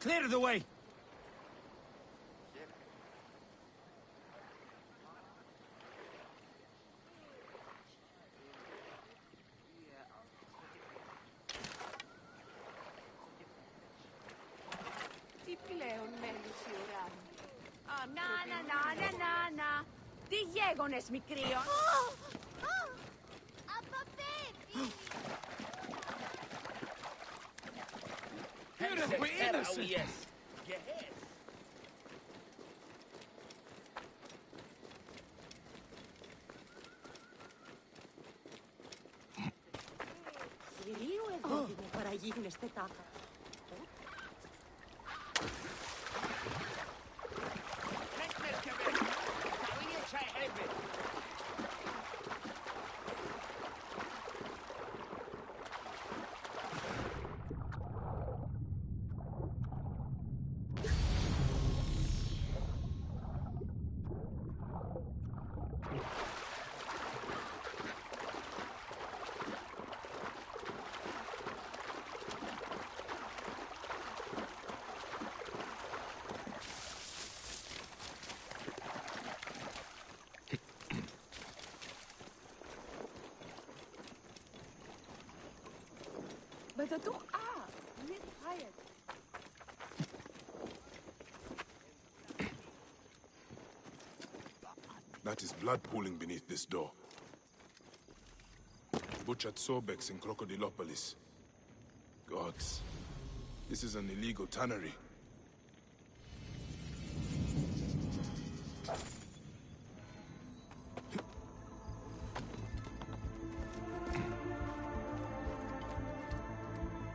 Clear the way! Τι πλέον μένεις η ουράνη. Να. Τι γέγονες, μικρύον. Απαπέφη! You're innocent! Yes. Yes. Κυρίου εδώ δεν παραγίγνεστε τάχα. Maar dat toch niet hired. That is blood pooling beneath this door. Butchered Sobex in Crocodilopolis. Gods, this is an illegal tannery.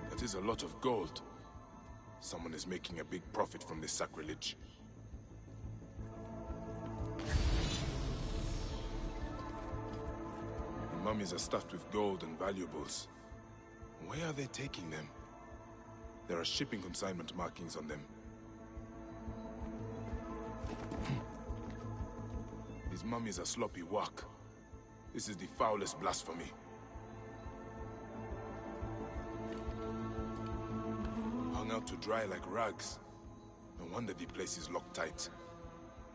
That is a lot of gold. Someone is making a big profit from this sacrilege. The mummies are stuffed with gold and valuables. Where are they taking them? There are shipping consignment markings on them. These mummies are sloppy work. This is the foulest blasphemy. Hung out to dry like rags. No wonder the place is locked tight.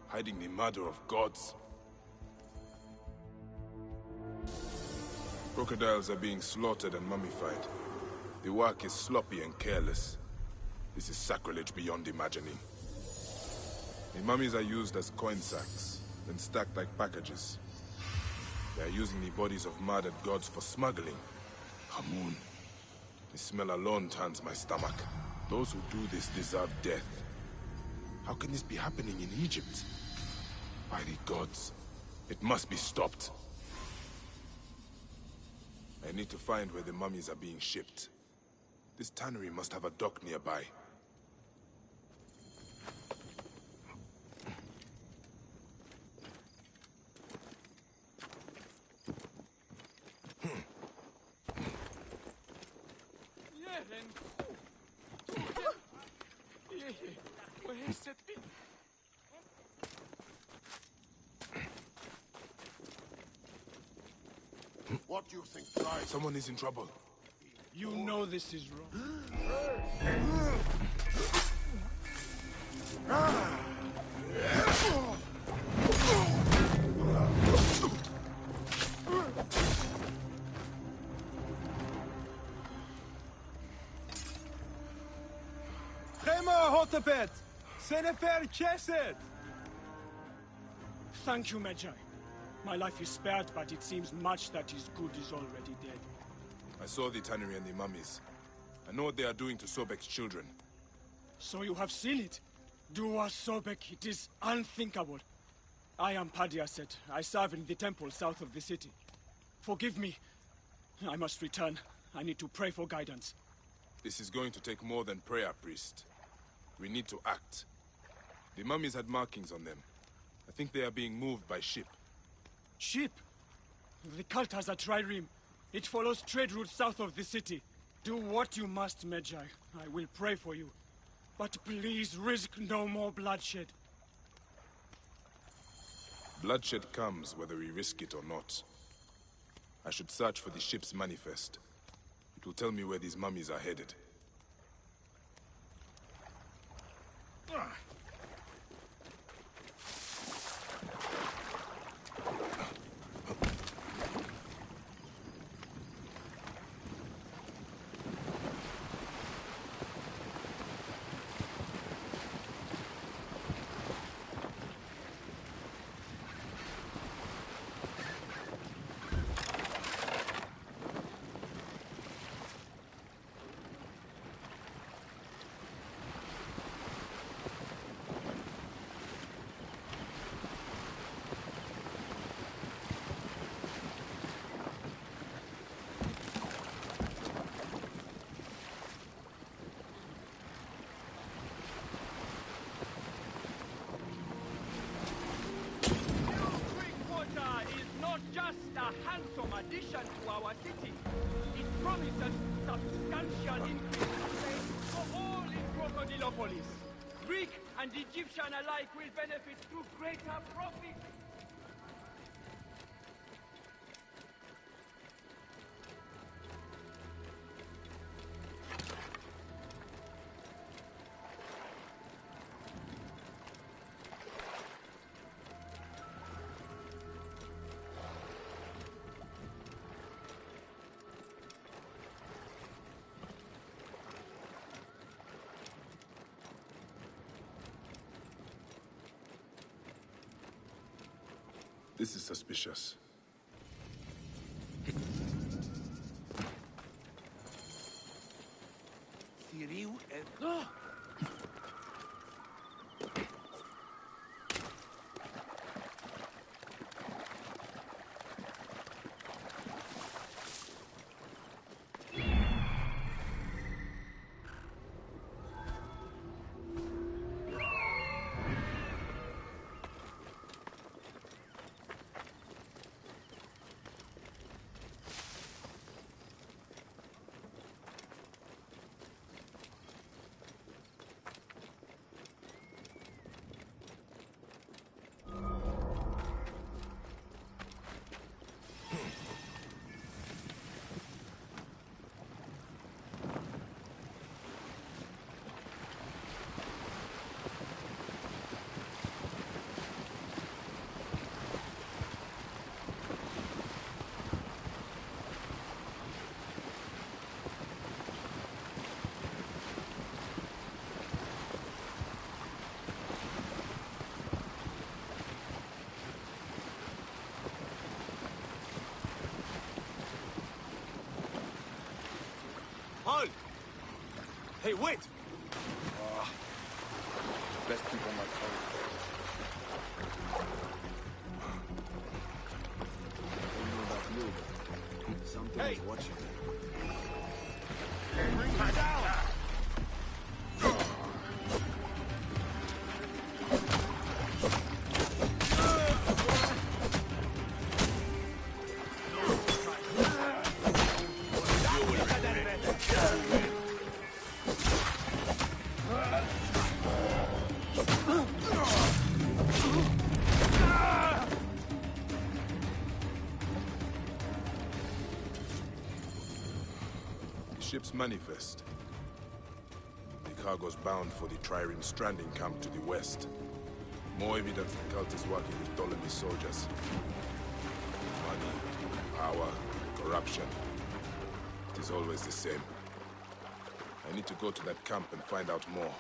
Hiding the murder of gods. Crocodiles are being slaughtered and mummified. The work is sloppy and careless. This is sacrilege beyond imagining. The mummies are used as coin sacks, then stacked like packages. They are using the bodies of murdered gods for smuggling. Hamun. The smell alone turns my stomach. Those who do this deserve death. How can this be happening in Egypt? By the gods, it must be stopped. I need to find where the mummies are being shipped. This tannery must have a dock nearby. What do you think, Clive? Someone is in trouble. You know this is wrong. Khema Hotepet! Senefer Chesed! Thank you, Magi. My life is spared, but it seems much that is good is already dead. I saw the tannery and the mummies. I know what they are doing to Sobek's children. So you have seen it? Dua Sobek, it is unthinkable. I am Padiaset. I serve in the temple south of the city. Forgive me. I must return. I need to pray for guidance. This is going to take more than prayer, priest. We need to act. The mummies had markings on them. I think they are being moved by ship. Ship? The cult has a trireme. It follows trade routes south of the city. Do what you must, Magi. I will pray for you. But please risk no more bloodshed. Bloodshed comes whether we risk it or not. I should search for the ship's manifest. It will tell me where these mummies are headed. Handsome addition to our city. It promises substantial increase for all in Crocodilopolis. Greek and Egyptian alike will benefit through greater profit. This is suspicious. Hey, wait! Best people not told. I don't know about you, but something is watching me. Bring her down! Ship's manifest. The cargo's bound for the Trireme stranding camp to the west. More evidence the cult is working with Ptolemy soldiers. Money, power, corruption. It is always the same. I need to go to that camp and find out more.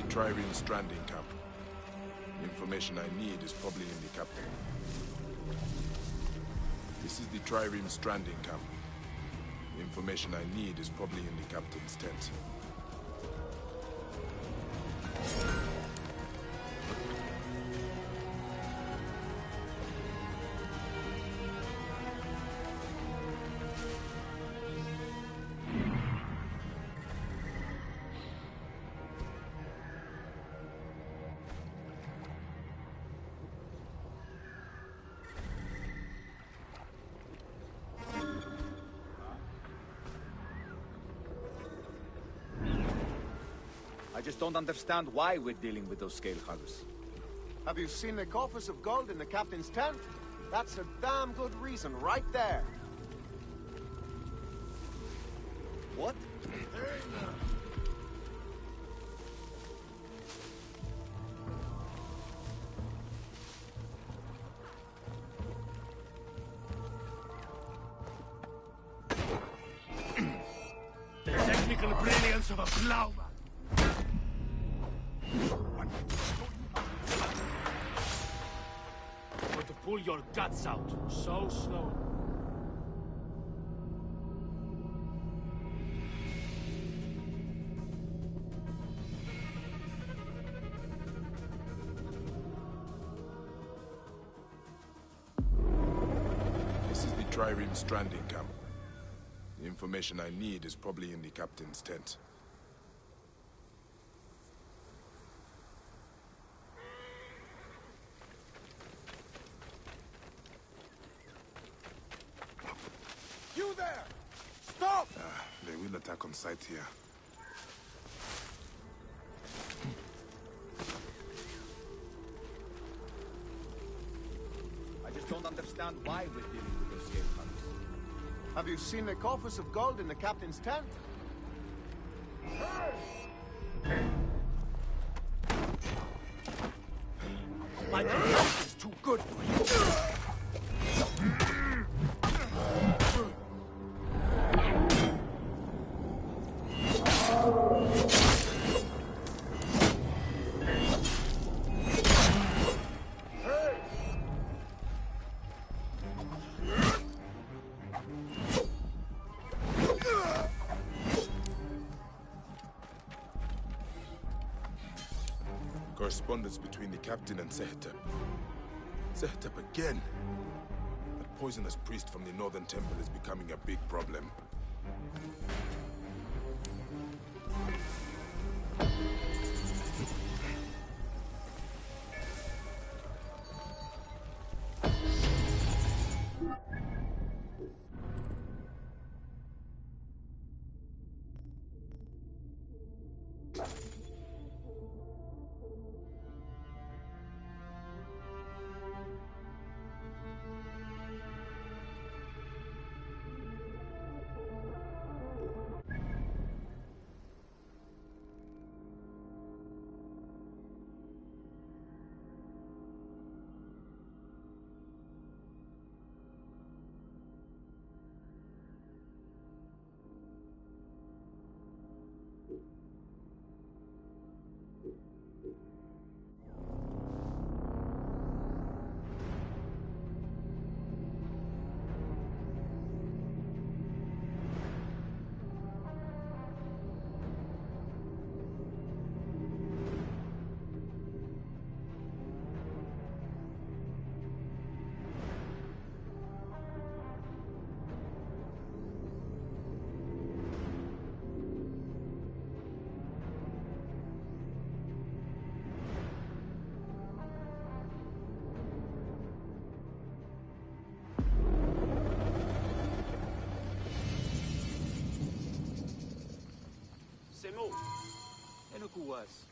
Trireme stranding camp. The information I need is probably in the captain. This is the Trireme stranding camp. The information I need is probably in the captain's tent. I just don't understand why we're dealing with those scale huggers. Have you seen the coffers of gold in the captain's tent? That's a damn good reason right there. What? The technical brilliance of a plowman. Going to pull your guts out so slow. This is the Trireme stranding camp. The information I need is probably in the captain's tent. You there! Stop! They will attack on sight here. I just don't understand why we're dealing with those scale huggers. Have you seen the coffers of gold in the captain's tent? My defense is too good for you. Correspondence between the captain and Sehetep. Sehetep again! That poisonous priest from the Northern Temple is becoming a big problem. Semo. Enokuwas.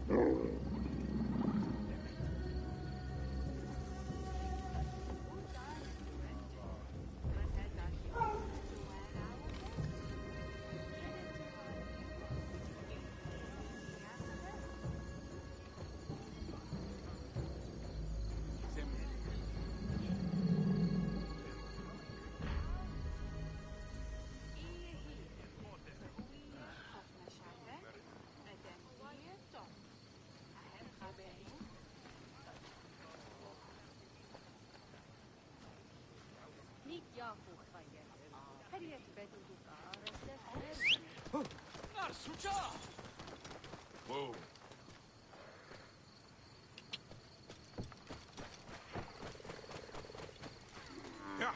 Whoa. Whoa. Yeah.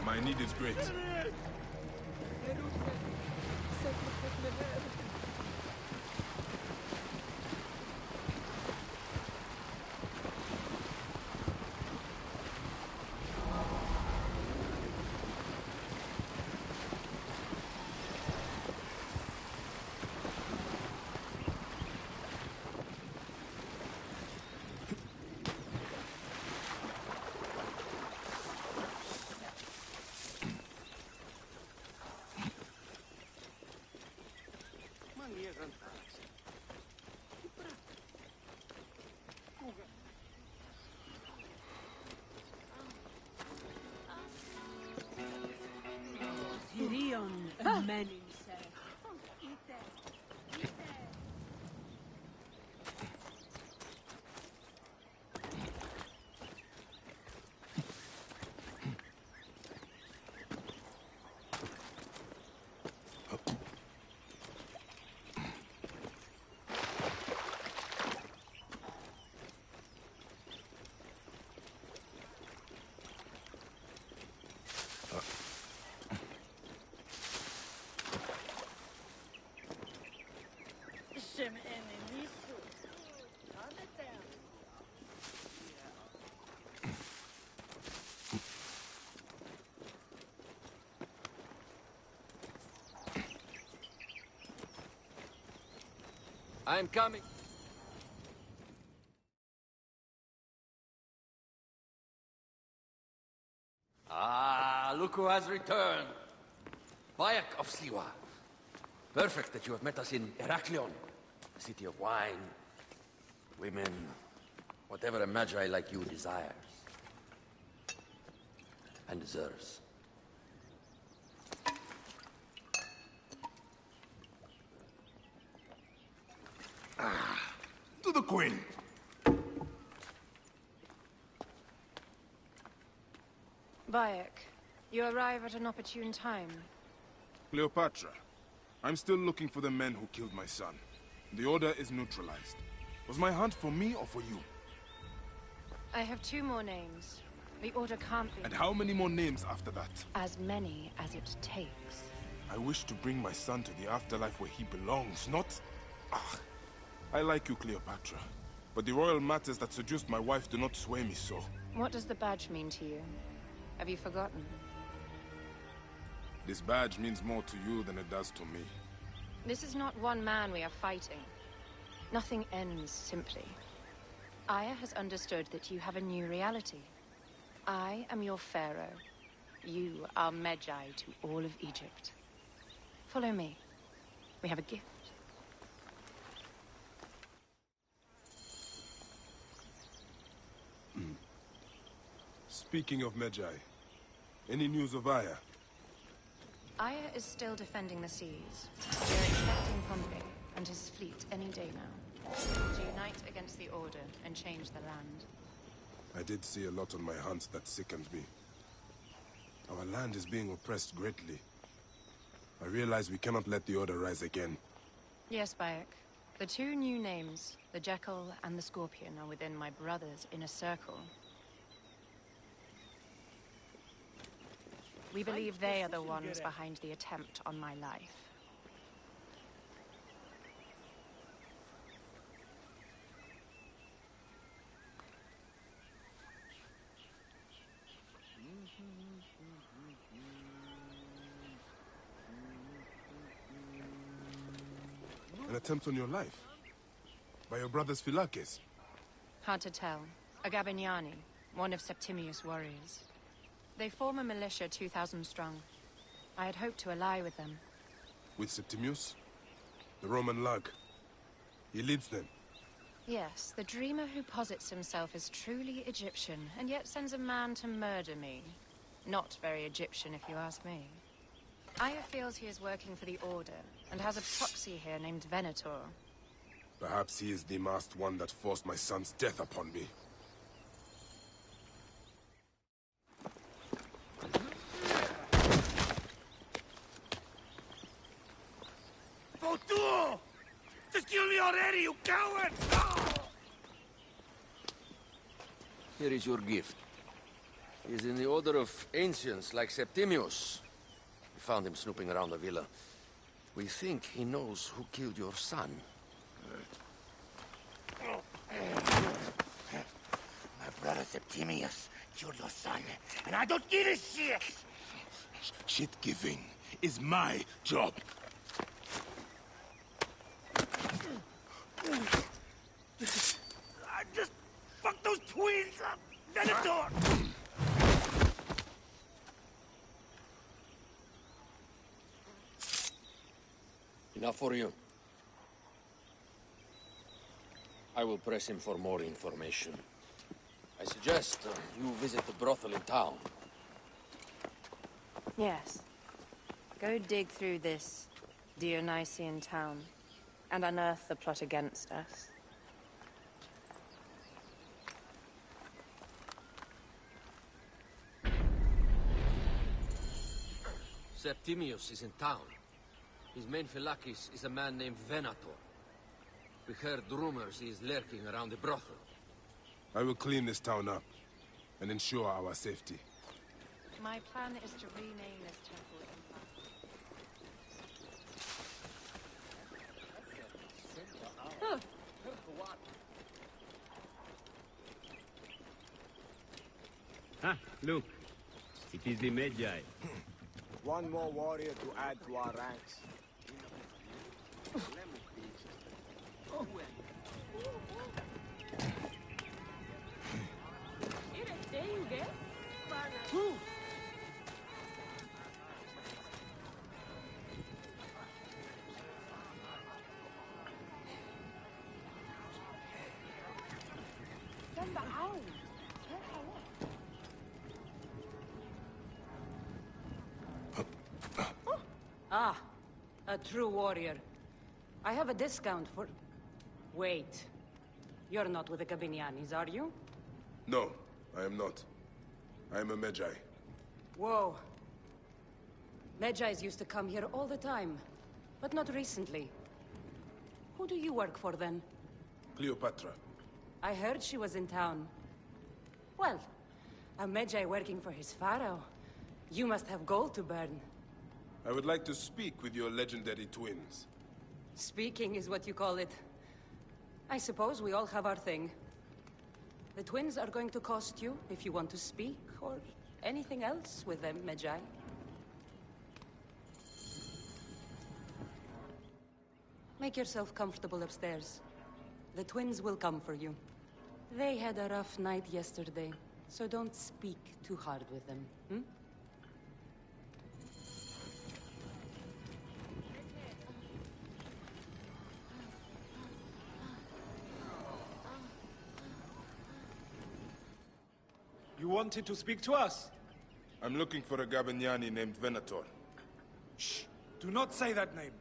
My need is great. Hirion Meninse. I'm coming. Ah, look who has returned. Bayek of Siwa. Perfect that you have met us in Heraklion, the city of wine, women, whatever a magi like you desires. And deserves. To the Queen! Bayek, you arrive at an opportune time. Cleopatra, I'm still looking for the men who killed my son. The Order is neutralized. Was my hunt for me or for you? I have 2 more names. The Order can't be... And how many more names after that? As many as it takes. I wish to bring my son to the afterlife where he belongs, not... Ah, I like you, Cleopatra. But the royal matters that seduced my wife do not sway me so. What does the badge mean to you? Have you forgotten? This badge means more to you than it does to me. This is not one man we are fighting. Nothing ends simply. Aya has understood that you have a new reality. I am your pharaoh. You are Medjay to all of Egypt. Follow me. We have a gift. Speaking of Medjay, any news of Aya? Aya is still defending the seas. We are expecting Pompey and his fleet any day now to unite against the Order and change the land. I did see a lot on my hunts that sickened me. Our land is being oppressed greatly. I realize we cannot let the Order rise again. Yes, Bayek. The 2 new names, the Jekyll and the Scorpion, are within my brother's inner circle. We believe they are the ones behind the attempt on my life. An attempt on your life? By your brothers Philakes? Hard to tell. A Gabiniani, one of Septimius' warriors. They form a militia 2,000 strong. I had hoped to ally with them. With Septimius? The Roman lug? He leads them? Yes, the dreamer who posits himself as truly Egyptian, and yet sends a man to murder me. Not very Egyptian, if you ask me. Aya feels he is working for the Order, and has a proxy here named Venator. Perhaps he is the masked one that forced my son's death upon me. Fotuo! Just kill me already, you coward! Here is your gift. He's in the order of ancients like Septimius. We found him snooping around the villa. We think he knows who killed your son. My brother Septimius killed your son, and I don't give a shit! Shit-giving is my job. I just fucked those twins up! Venator! Enough for you. I will press him for more information. I suggest you visit the brothel in town. Yes. Go dig through this Dionysian town and unearth the plot against us. Septimius is in town. His main Phylakis is a man named Venator. We heard rumors he is lurking around the brothel. I will clean this town up and ensure our safety. My plan is to rename this temple Impa. Ah, look. It is the Magi. One more warrior to add to our ranks. Ah, a true warrior. I have a discount for... Wait. You're not with the Gabinianis, are you? No, I am not. I am a Magi. Whoa. Magi's used to come here all the time, but not recently. Who do you work for, then? Cleopatra. I heard she was in town. Well, a Magi working for his pharaoh. You must have gold to burn. I would like to speak with your legendary twins. Speaking is what you call it. I suppose we all have our thing. The twins are going to cost you if you want to speak, or anything else with them, Magi. Make yourself comfortable upstairs. The twins will come for you. They had a rough night yesterday, so don't speak too hard with them, hmm? You wanted to speak to us? I'm looking for a Gabiniani named Venator. Shh! Do not say that name.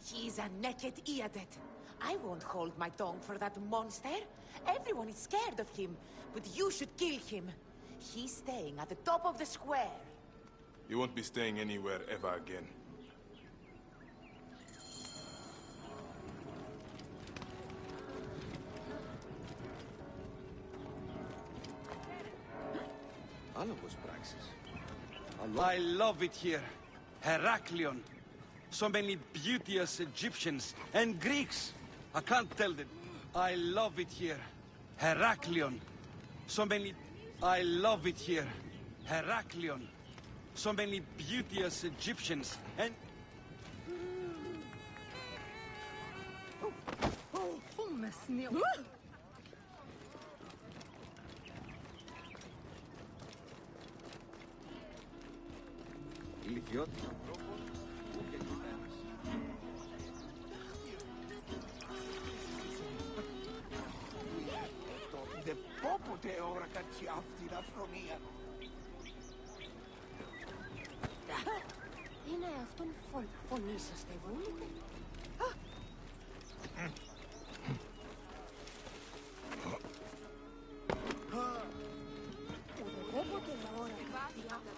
He's a naked Iadet. I won't hold my tongue for that monster. Everyone is scared of him, but you should kill him. He's staying at the top of the square. You won't be staying anywhere ever again. Alamos Praxis. I love it here. Heraklion. So many beauteous Egyptians and Greeks. I can't tell them. I love it here. Heraklion. So many... I love it here. Heraklion. So many beauteous Egyptians and... Ηλικιώτης. Δεν πω ποτέ ώρα κάτι αυτή αφρονία. Είναι αυτόν φωνή σας στεβούλετε. Ουδεπόποτε ώρα κάτι αυτή.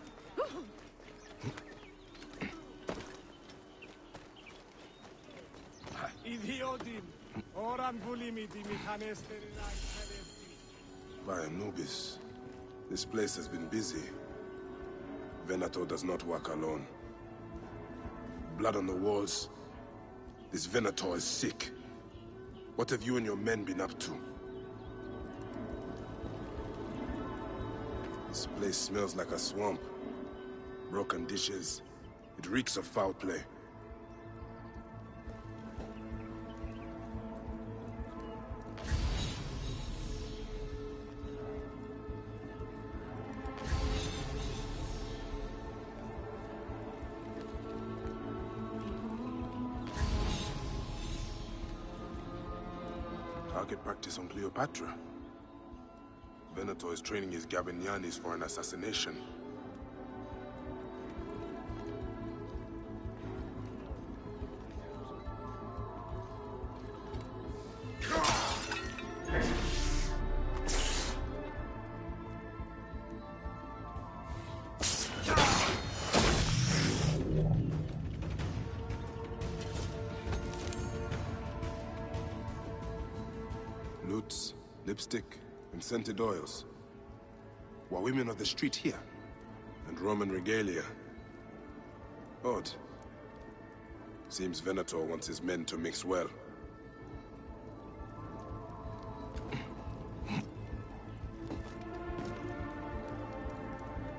Idiotin! Oran bulimiti mi canestere. By Anubis. This place has been busy. Venator does not work alone. Blood on the walls. This Venator is sick. What have you and your men been up to? This place smells like a swamp. Broken dishes. It reeks of foul play. Target practice on Cleopatra. Venator is training his Gabinianis for an assassination. Lutes, lipstick, and scented oils. While women of the street here, and Roman regalia. Odd. Seems Venator wants his men to mix well.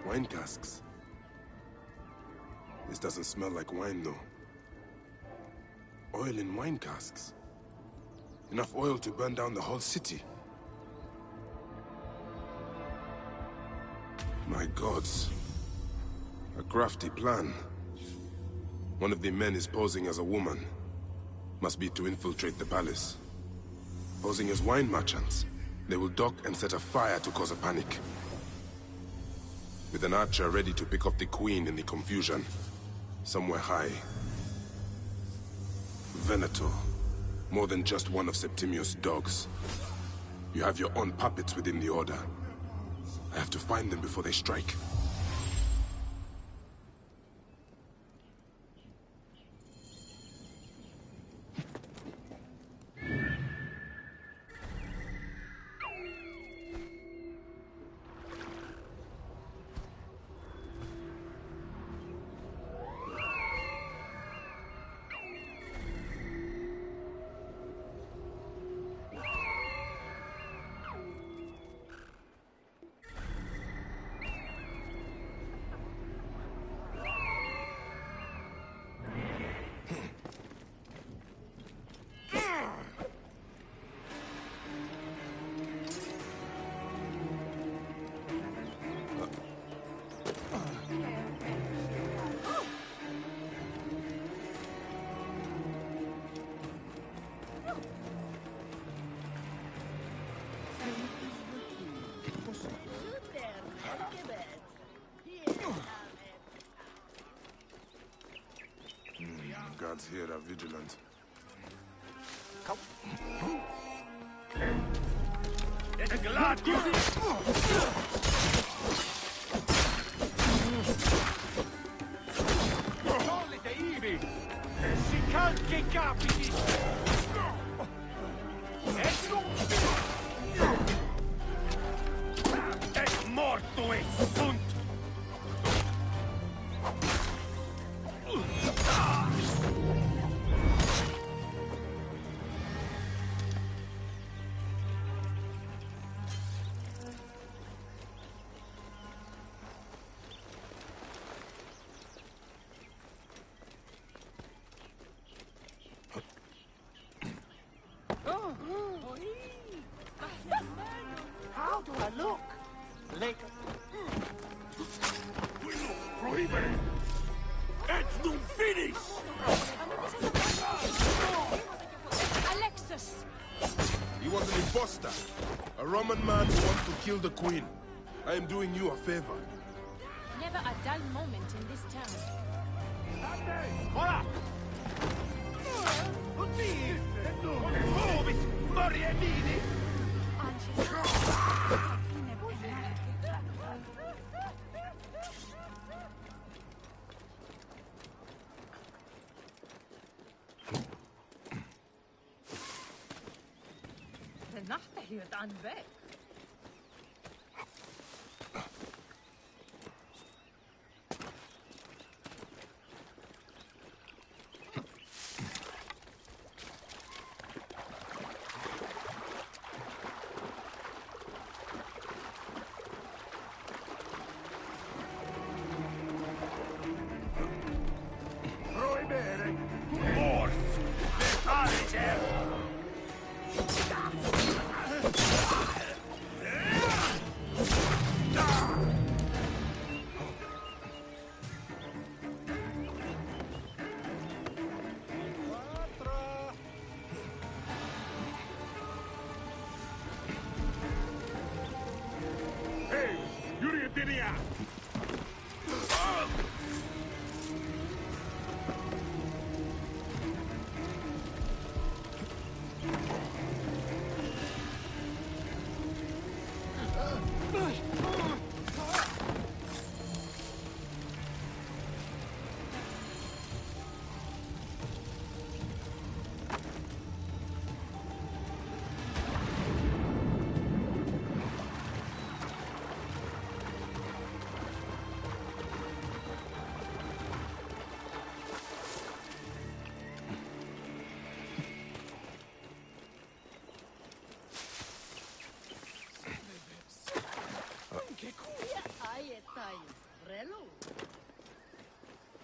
Wine casks. This doesn't smell like wine, though. Oil in wine casks. Enough oil to burn down the whole city. My gods. A crafty plan. One of the men is posing as a woman. Must be to infiltrate the palace. Posing as wine merchants, they will dock and set a fire to cause a panic. With an archer ready to pick off the queen in the confusion. Somewhere high. Venator. More than just one of Septimius' dogs. You have your own puppets within the Order. I have to find them before they strike. Guards here are vigilant. Morto e sunt! How do I look? Like... Prohibere! It's no finish! Alexis! He was an imposter. A Roman man who wants to kill the queen. I am doing you a favor. Never a dull moment in this town. Ora! Movis! Moriemini! De nacht hier aan weg.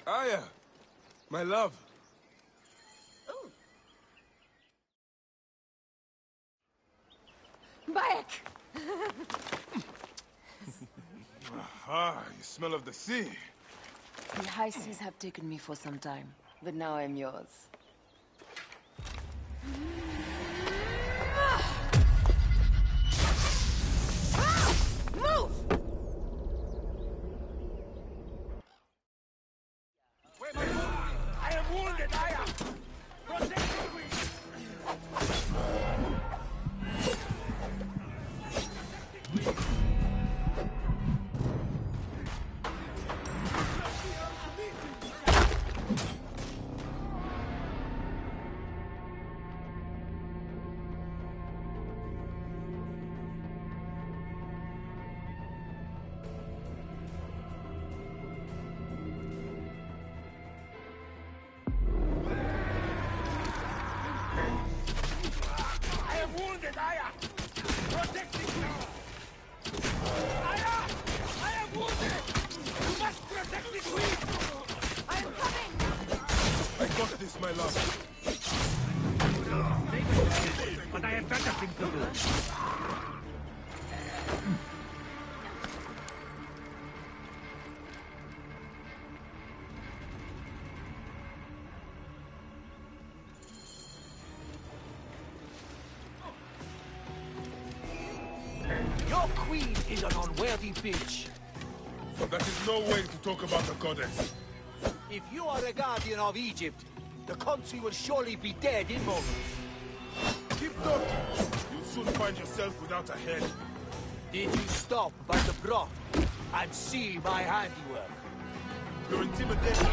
Aya, my love. Bayek! Ah, you smell of the sea. The high seas have taken me for some time, but now I'm yours. Move! I am wounded, Aya! Protect me! My love. But I have better things to do. Your queen is an unworthy bitch. That is no way to talk about the goddess. If you are a guardian of Egypt, the country will surely be dead in moments. Keep talking. You'll soon find yourself without a head. Did you stop by the broth and see my handiwork? You're intimidating.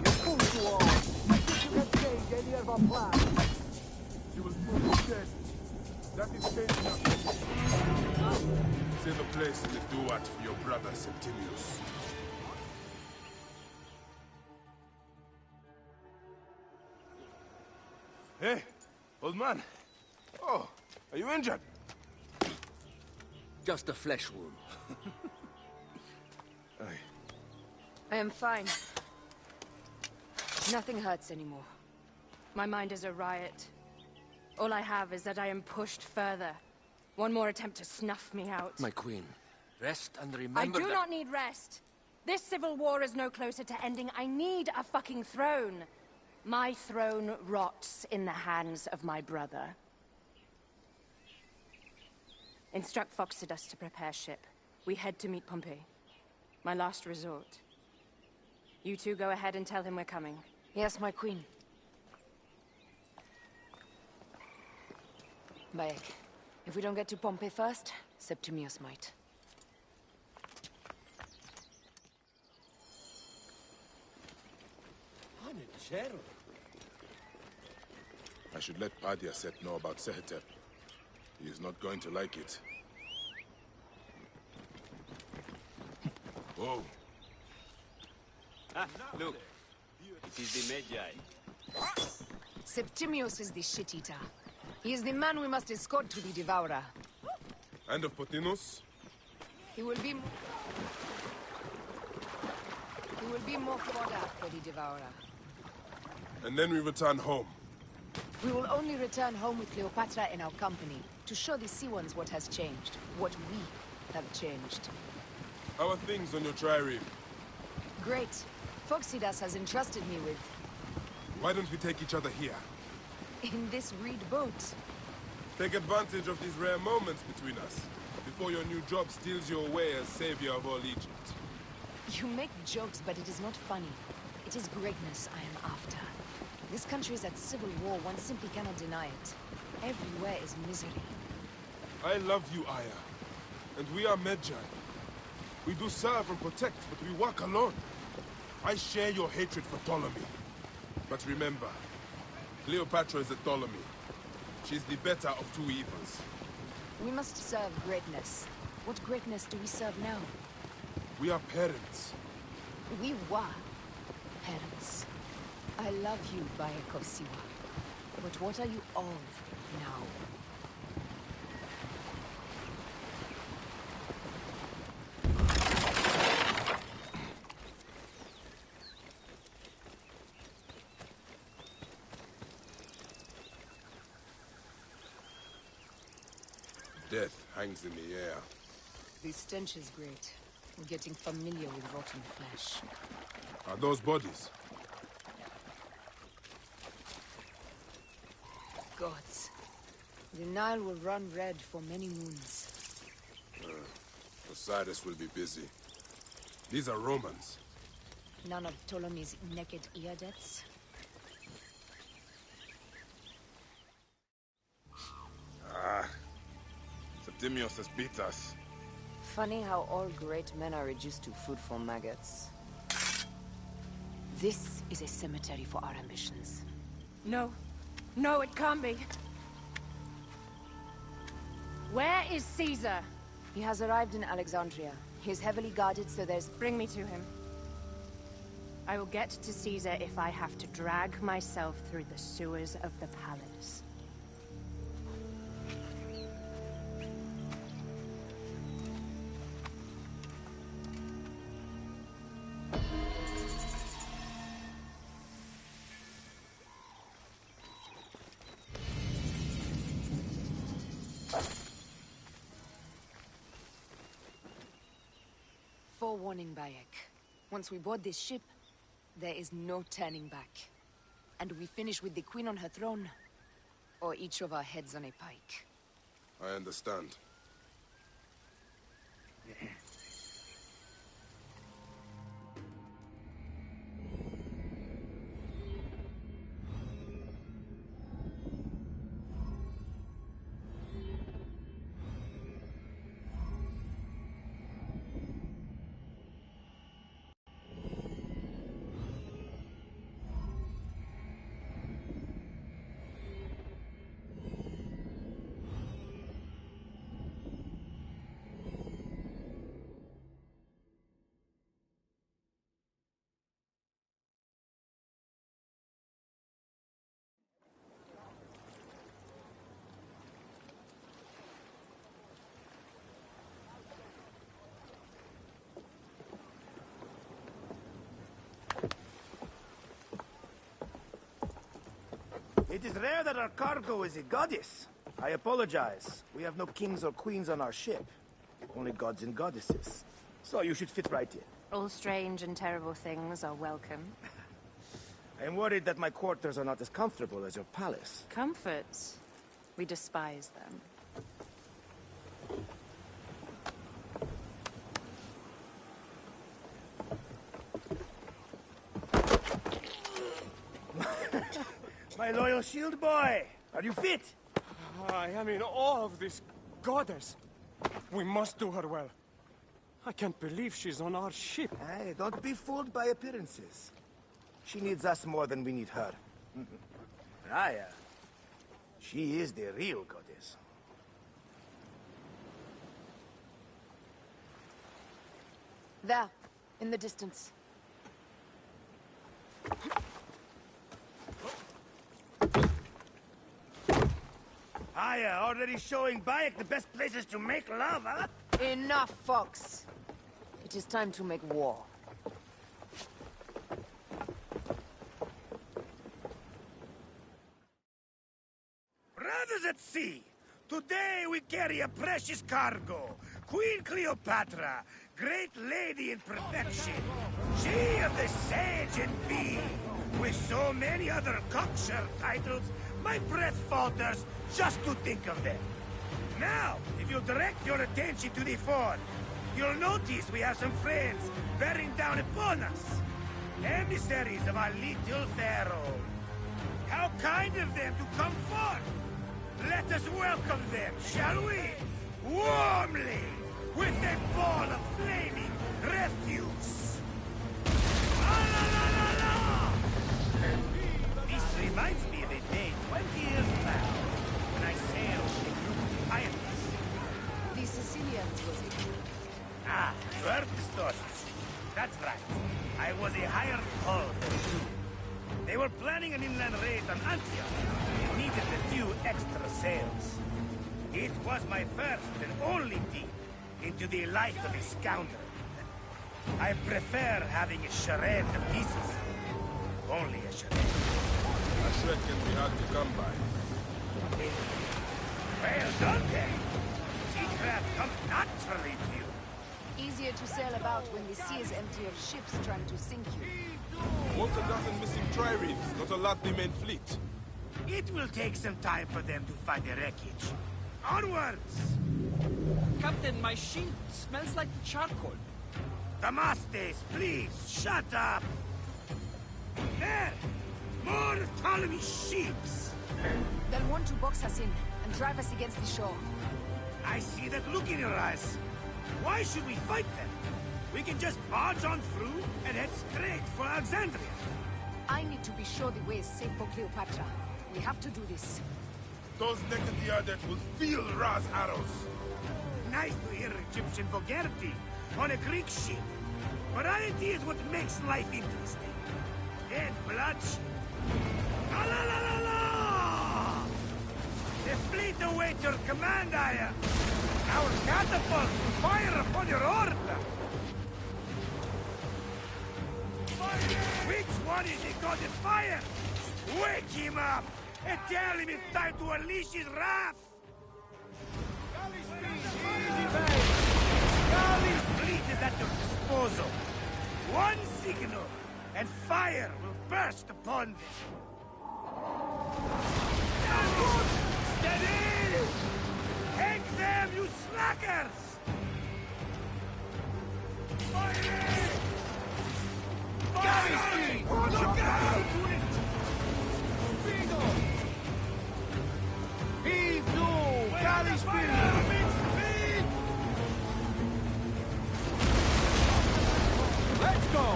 You fool you all. I think you can change any of our plans. You will soon be dead. That is changing nothing. Save a place in the Duat for your brother Septimius. Hey, old man. Oh, are you injured? Just a flesh wound. I am fine. Nothing hurts anymore. My mind is a riot. All I have is that I am pushed further. One more attempt to snuff me out. My queen, rest and remember I do not need rest. This civil war is no closer to ending. I need a fucking throne. My throne rots in the hands of my brother. Instruct Phoxidas to prepare ship. We head to meet Pompey. My last resort. You two go ahead and tell him we're coming. Yes, my queen. Bayek, if we don't get to Pompey first, Septimius might. I should let Padiaset know about Sehetep. He is not going to like it. Whoa. Ah, look. It is the Magi. Septimius is the shit-eater. He is the man we must escort to the Devourer. And of Pothinus? He will be more fodder for the Devourer. And then we return home. We will only return home with Cleopatra in our company, to show the Sea Ones what has changed, what we have changed. How are things on your trireme? Great. Phoxidas has entrusted me with... Why don't we take each other here? in this reed boat. Take advantage of these rare moments between us, before your new job steals you away as savior of all Egypt. You make jokes, but it is not funny. It is greatness I am after. This country is at civil war, one simply cannot deny it. Everywhere is misery. I love you, Aya. And we are Medjay. We do serve and protect, but we work alone. I share your hatred for Ptolemy. But remember, Cleopatra is a Ptolemy. She's the better of two evils. We must serve greatness. What greatness do we serve now? We are parents. We were parents. I love you, Bayek of Siwa. But what are you of now? Death hangs in the air. The stench is great. I'm getting familiar with rotten flesh. Are those bodies? Gods. The Nile will run red for many moons. Osiris will be busy. These are Romans. None of Ptolemy's naked Iadets. Septimius has beat us. Funny how all great men are reduced to food for maggots. This is a cemetery for our ambitions. No. No, it can't be. Where is Caesar? He has arrived in Alexandria. He is heavily guarded, so there's... Bring me to him. I will get to Caesar if I have to drag myself through the sewers of the palace. Forewarning, Bayek. Once we board this ship, there is no turning back. And we finish with the Queen on her throne, or each of our heads on a pike. I understand. It is rare that our cargo is a goddess. I apologize. We have no kings or queens on our ship. Only gods and goddesses. So you should fit right in. All strange and terrible things are welcome. I am worried that my quarters are not as comfortable as your palace. Comforts? We despise them. My loyal shield boy! Are you fit? I am in awe of this goddess. We must do her well. I can't believe she's on our ship. Hey, don't be fooled by appearances. She needs us more than we need her. Raya, she is the real goddess. There, in the distance. Aya, already showing Bayek the best places to make love, huh? Enough, Fox. It is time to make war. Brothers at sea, today we carry a precious cargo. Queen Cleopatra, great lady in perfection. She of the Sage and Bee. With so many other cocksure titles, My breath falters just to think of them. Now, if you direct your attention to the fort, you'll notice we have some friends bearing down upon us. Emissaries of our little pharaoh. How kind of them to come forth! Let us welcome them, shall we? Warmly! With a ball of flaming refuse! Ah, la, la, la, la! This reminds me of a day 20 years back, when I sailed with a group of pirates. The Sicilians, was it? Ah, you heard the stories. That's right. I was a hired hull for the crew. They were planning an inland raid on Antioch. It needed a few extra sails. It was my first and only dip into the life of a scoundrel. I prefer having a charade of pieces. Only a charade. A shred can be hard to come by. Well done, then. Seacraft comes naturally to you. Easier to sail about when the sea is empty of ships trying to sink you. What's a dozen missing triremes, not a lot the main fleet? It will take some time for them to find the wreckage. Onwards! Captain, my shield smells like charcoal. Damastes, please, shut up! There! More Ptolemy ships! They'll want to box us in and drive us against the shore. I see that look in your eyes. Why should we fight them? We can just barge on through and head straight for Alexandria. I need to be sure the way is safe for Cleopatra. We have to do this. Those naked Diadet will feel Ra's arrows. Nice to hear Egyptian vulgarity on a Greek ship. Variety is what makes life interesting. And bloodshed. La la la la la! The fleet awaits your command, Aya. Our catapults will fire upon your order. Which one is the god of fire? Wake him up and tell him it's time to unleash his wrath. Galley's fleet is at your disposal. One signal, and fire will burst upon them. Steady! Take them, you slackers! Fire! Galley speed! Look out! Speedo! Heave to! Galley speed! Let's go!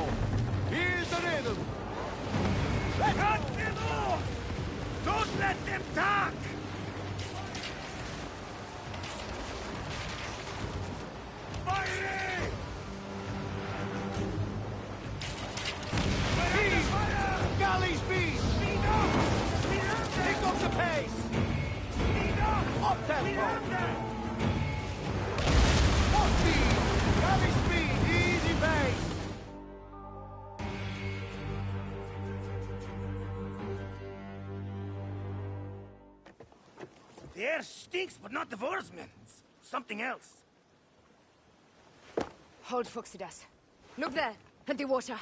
Here's the rhythm! Cut them off! Don't let them talk! Fire! Speed! Galley speed! Speed up! Pick up the pace! Speed up! Up tempo! More speed! Galley speed! Easy pace! The air stinks, but not the Vorsmen. Something else. Hold, Phoxidas. Look there, at the water.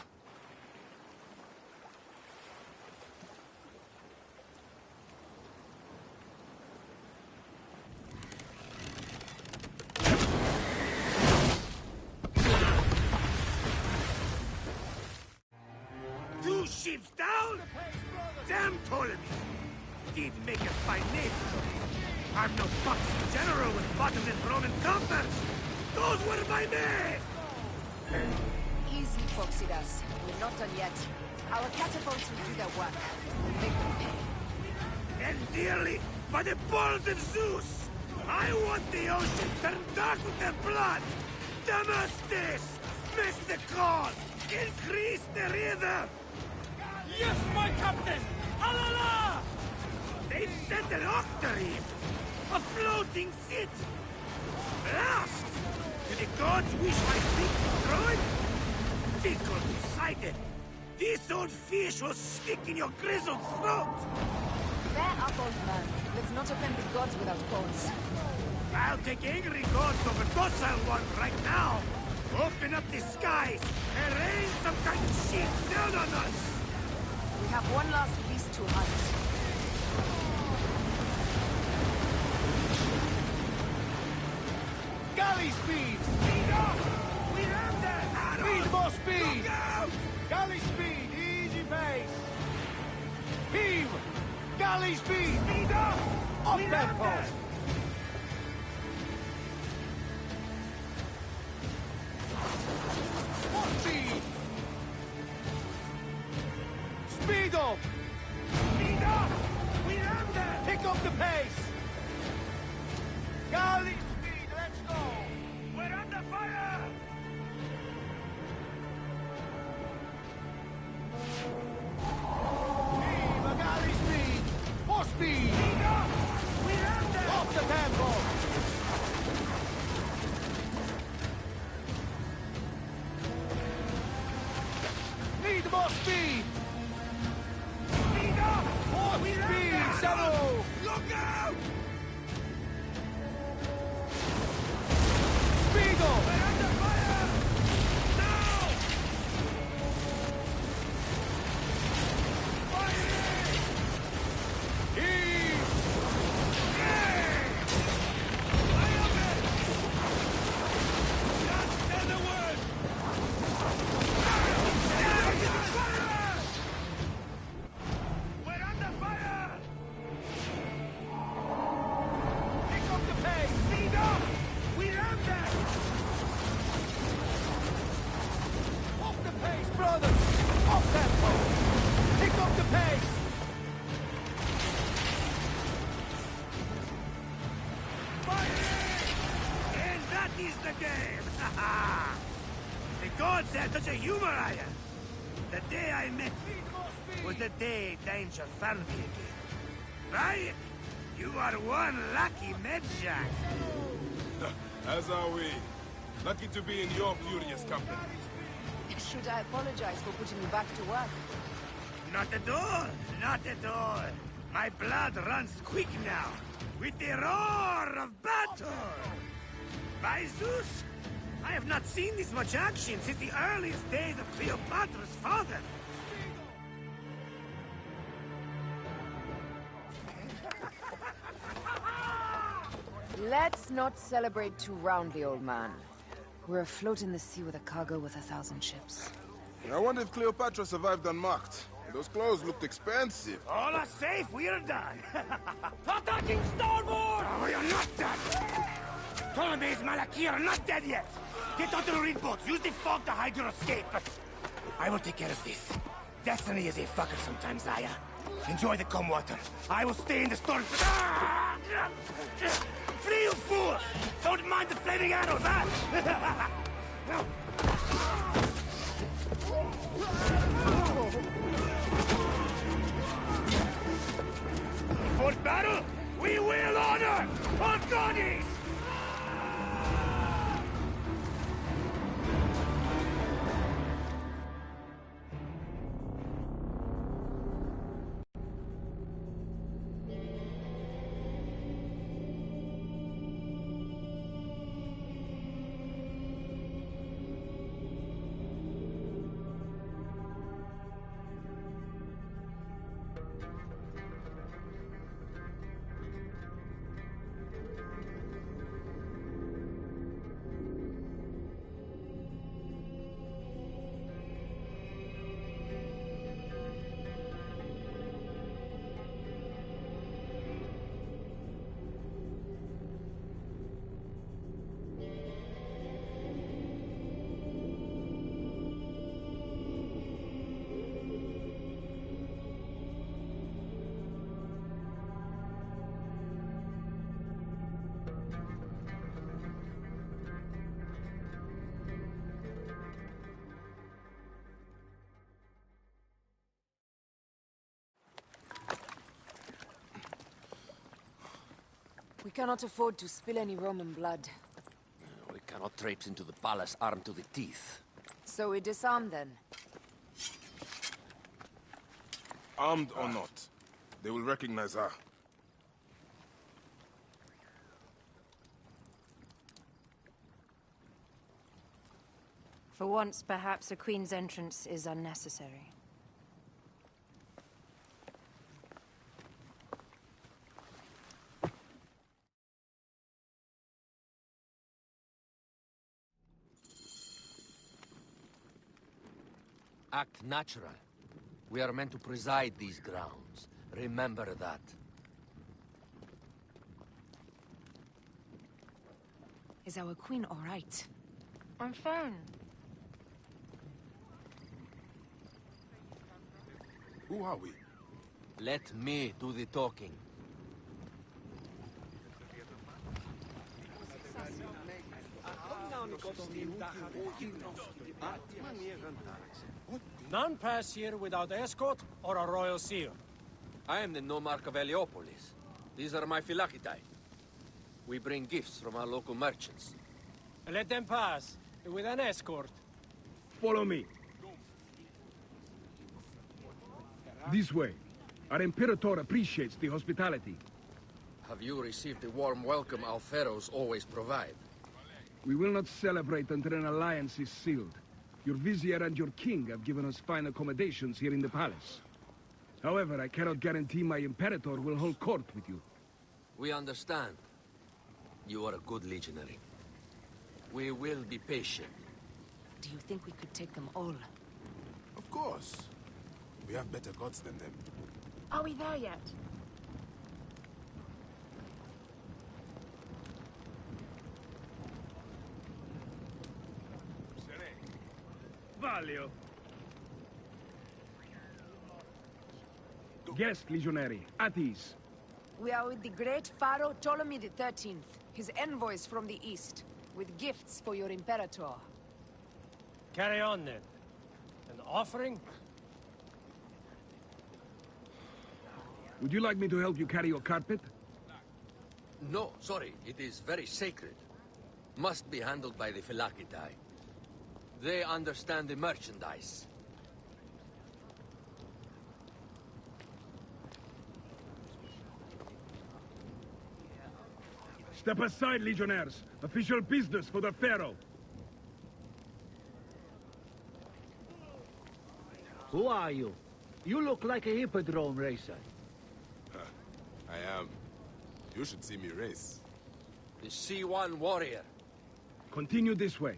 Two ships down? Damn Ptolemy! Did make a fine name. I'm no foxy general with bottomless Roman coffers! Those were my men! Easy, Phoxidas. We're not done yet. Our catapults will do their work. We'll make them pay. And dearly, by the balls of Zeus! I want the ocean turned dark with their blood! Damastes! Make the call! Increase the rhythm! Yes, my captain! Alala! They've sent an octarine! A floating city! Blast! Do the gods wish my fleet destroyed? Fickle Poseidon! This old fish will stick in your grizzled throat! Bear up, old man. Let's not offend the gods without cause. I'll take angry gods over docile ones right now! Open up the skies and rain some kind of shit down on us! We have one last beast to hunt. Galley speed! Speed up! We landed! Speed, more speed! Look out! Galley speed, easy pace! Heave! Galley speed! Speed up! Up tempo! More speed! Speed up! Speed up! We landed! Pick up the pace! Galley speed, let's go! We're under fire! Heave, a galley speed! More speed! Speed up! We landed! Off the tempo! Need more speed! Speed up! More speed, Saru! Look out! Speed up! We're under fire! Now! Firing! Heave! Yay! Fire it! Just say the word! Fire! We're under fire! Pick up the pace! Speed up! We landed! Off the pace, brothers! Off tempo! Pick up the pace! Firing! And that is the game! The gods had such a humor, Aya. The day I met you was the day danger found me again. Right? You are one lucky Medjay. As are we. Lucky to be in your furious company. Should I apologize for putting you back to work? Not at all. Not at all. My blood runs quick now, with the roar of battle. By Zeus, I have not seen this much action since the earliest days of Cleopatra's father. Let's not celebrate too roundly, old man. We're afloat in the sea with a cargo worth 1,000 ships. I wonder if Cleopatra survived unmarked. Those clothes looked expensive. All are safe, we're done. Attacking starboard! Oh, you're not done! Ptolemy's Malaki are not dead yet! Get onto the reed boats, use the fog to hide your escape. I will take care of this. Destiny is a fucker sometimes, Aya. Enjoy the calm water. I will stay in the storm. Flee, you fool! Don't mind the flaming arrows, huh? Before battle, we will honor our goddess! We cannot afford to spill any Roman blood. We cannot traipse into the palace armed to the teeth. So we disarm then? Armed or not, they will recognize her. For once, perhaps a queen's entrance is unnecessary. Act natural. We are meant to preside these grounds. Remember that. Is our queen all right? I'm fine. Who are we? Let me do the talking. None pass here without escort or a royal seal. I am the Nomarch of Heliopolis. These are my Phylakitai. We bring gifts from our local merchants. Let them pass, with an escort. Follow me. This way. Our Imperator appreciates the hospitality. Have you received the warm welcome our pharaohs always provide? We will not celebrate until an alliance is sealed. Your vizier and your king have given us fine accommodations here in the palace. However, I cannot guarantee my Imperator will hold court with you. We understand. You are a good legionary. We will be patient. Do you think we could take them all? Of course. We have better gods than them. Are we there yet? Valio. Guest, legionary. At ease. We are with the great Pharaoh Ptolemy XIII, his envoys from the east, with gifts for your Imperator. Carry on, then. An offering? Would you like me to help you carry your carpet? No, sorry. It is very sacred. Must be handled by the Phylakitai. They understand the merchandise. Step aside, legionnaires. Official business for the Pharaoh. Who are you? You look like a hippodrome racer. I am. You should see me race. The C1 warrior. Continue this way.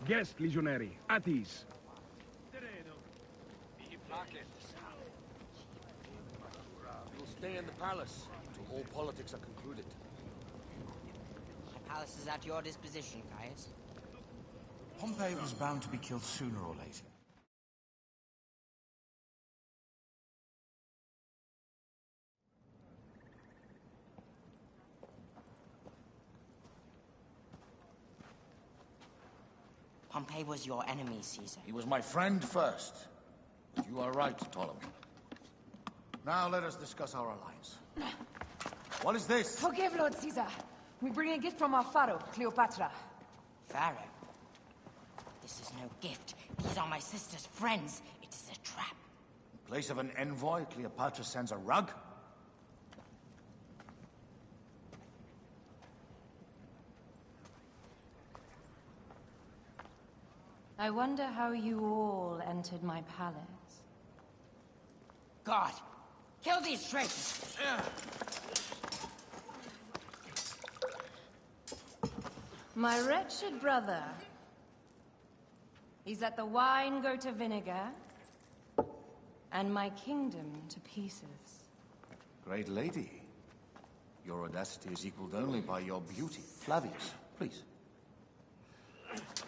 Guest, legionary. At ease. You'll stay in the palace until all politics are concluded. My palace is at your disposition, Caius. Pompey was bound to be killed sooner or later. Pompey was your enemy, Caesar. He was my friend first. But you are right, Ptolemy. Now let us discuss our alliance. What is this? Forgive, Lord Caesar. We bring a gift from our Pharaoh, Cleopatra. Pharaoh? This is no gift. These are my sister's friends. It is a trap. In place of an envoy, Cleopatra sends a rug? I wonder how you all entered my palace. God! Kill these traitors! My wretched brother. He's let the wine go to vinegar, and my kingdom to pieces. Great lady. Your audacity is equaled only by your beauty. Flavius, please.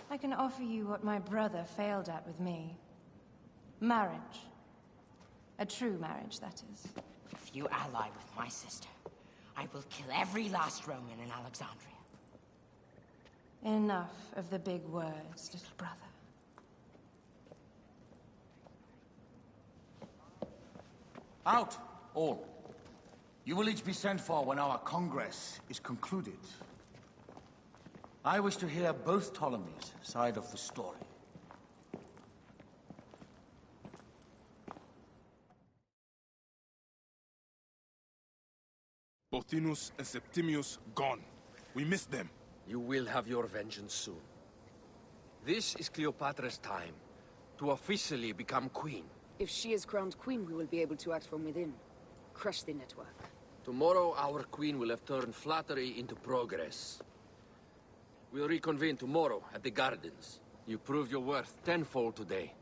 I can offer you what my brother failed at with me. Marriage. A true marriage, that is. If you ally with my sister, I will kill every last Roman in Alexandria. Enough of the big words, little brother. Out, all. You will each be sent for when our Congress is concluded. I wish to hear both Ptolemies' side of the story. Pothinus and Septimius gone. We missed them. You will have your vengeance soon. This is Cleopatra's time to officially become queen. If she is crowned queen, we will be able to act from within. Crush the network. Tomorrow, our queen will have turned flattery into progress. We'll reconvene tomorrow at the gardens. You proved your worth tenfold today.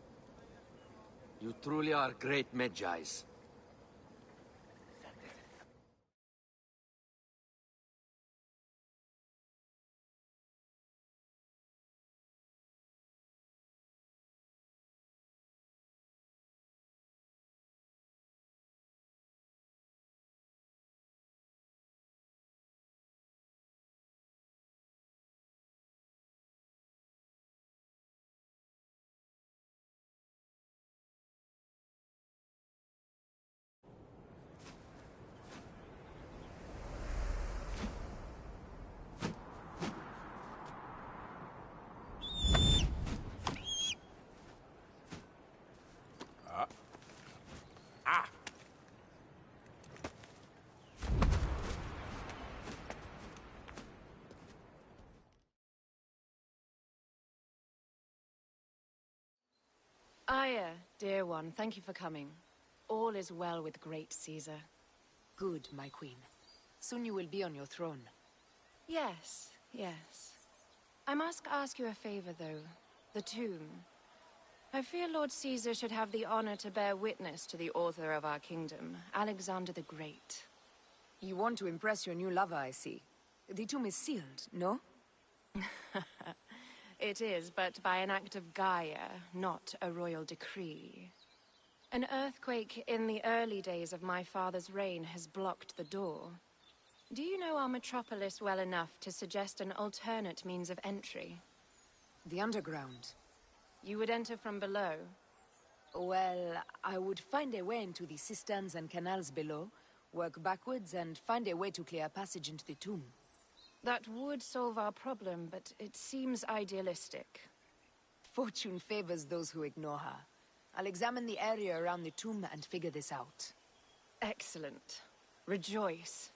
You truly are great Medjais. Aya, dear one, thank you for coming. All is well with great Caesar. Good, my queen. Soon you will be on your throne. Yes, yes. I must ask you a favor, though. The tomb. I fear Lord Caesar should have the honor to bear witness to the author of our kingdom, Alexander the Great. You want to impress your new lover, I see. The tomb is sealed, no? It is, but by an act of Gaia, not a royal decree. An earthquake in the early days of my father's reign has blocked the door. Do you know our metropolis well enough to suggest an alternate means of entry? The underground. You would enter from below? Well, I would find a way into the cisterns and canals below, work backwards, and find a way to clear a passage into the tomb. That would solve our problem, but it seems idealistic. Fortune favors those who ignore her. I'll examine the area around the tomb and figure this out. Excellent. Rejoice.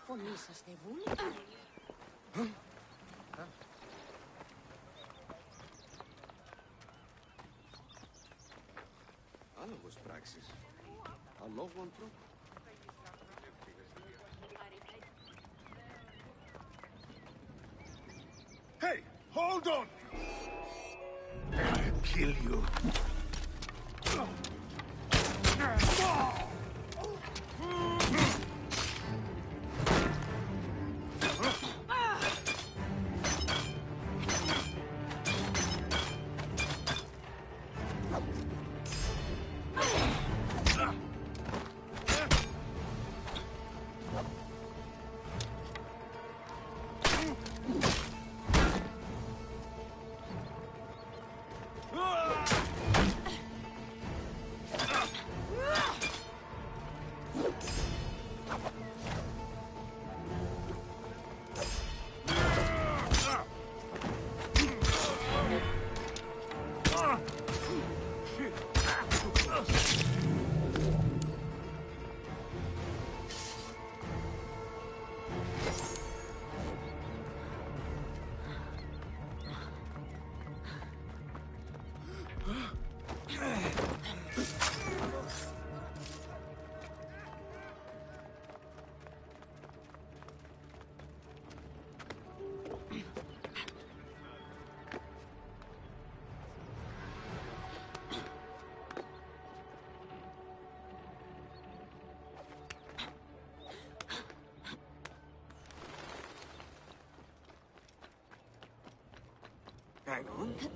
Von misas de vun? Άλλος πράξεις. Αλόγων τρόπο. Hey, hold on! I'll kill you. going on?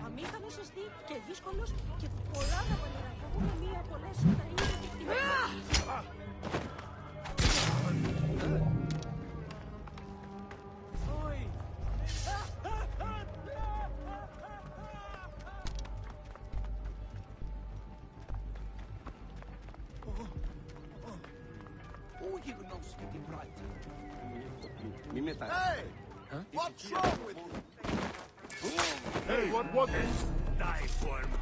Αμήχανος σωστή και δύσκολος και πολλά τα πανερά. Θα πούμε μία πολλές τα ίδια κεκτημένα. Πού γιγνός και την πράτη. Μη μετά. Hey! What's wrong with you? Hey, what was it? Die for me.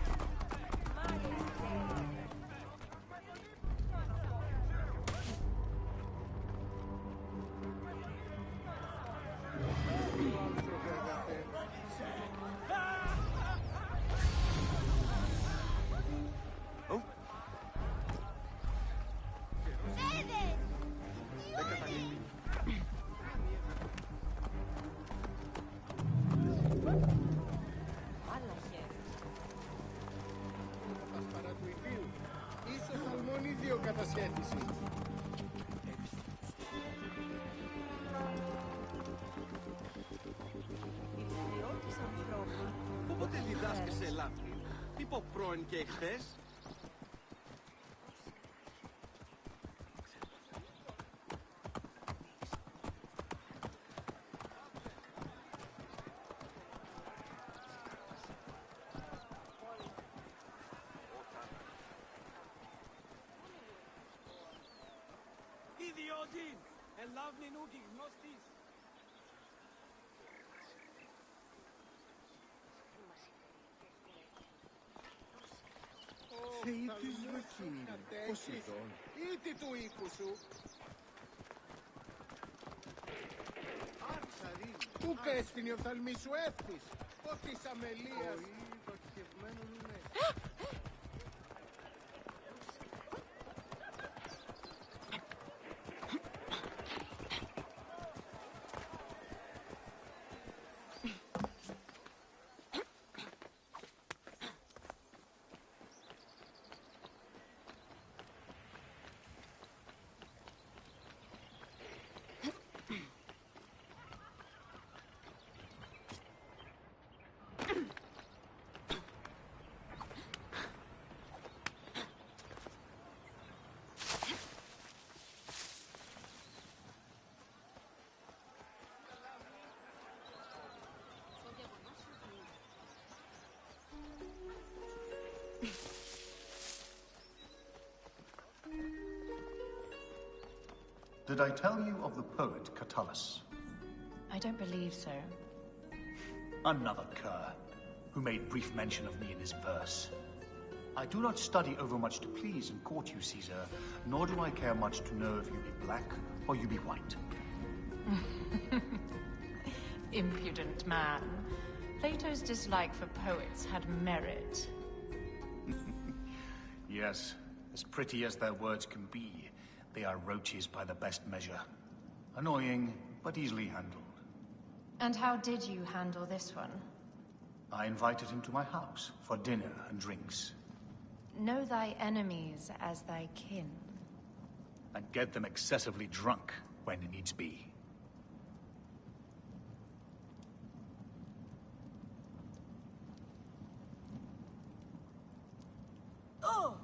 Πότε διδάσκεσαι Λάμπη. Μη πω πρώην και εχθές. Ιδιώτην! Ελάβνη νου γνώστης! Θεοί της Ρουκίνη, Ποσειδών, ήτι του οίκου σου. Πού πέστην η οφθαλμή σου εύθυς, ως της αμελίας. Did I tell you of the poet Catullus? I don't believe so. Another cur, who made brief mention of me in his verse. I do not study overmuch to please and court you, Caesar, nor do I care much to know if you be black or you be white. Impudent man. Plato's dislike for poets had merit. Yes, as pretty as their words can be, they are roaches by the best measure. Annoying, but easily handled. And how did you handle this one? I invited him to my house for dinner and drinks. Know thy enemies as thy kin. And get them excessively drunk when needs be. Oh!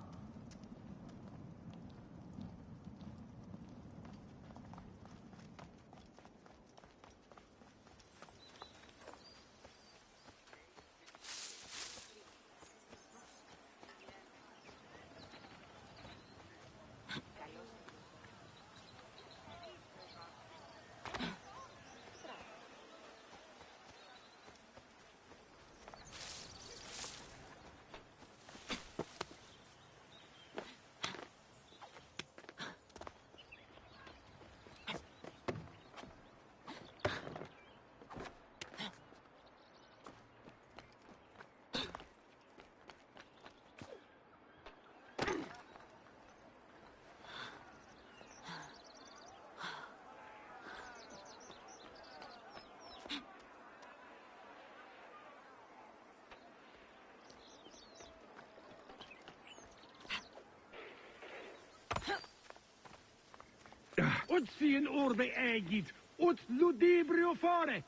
Ut sin orbe egit, ut ludibrio fare!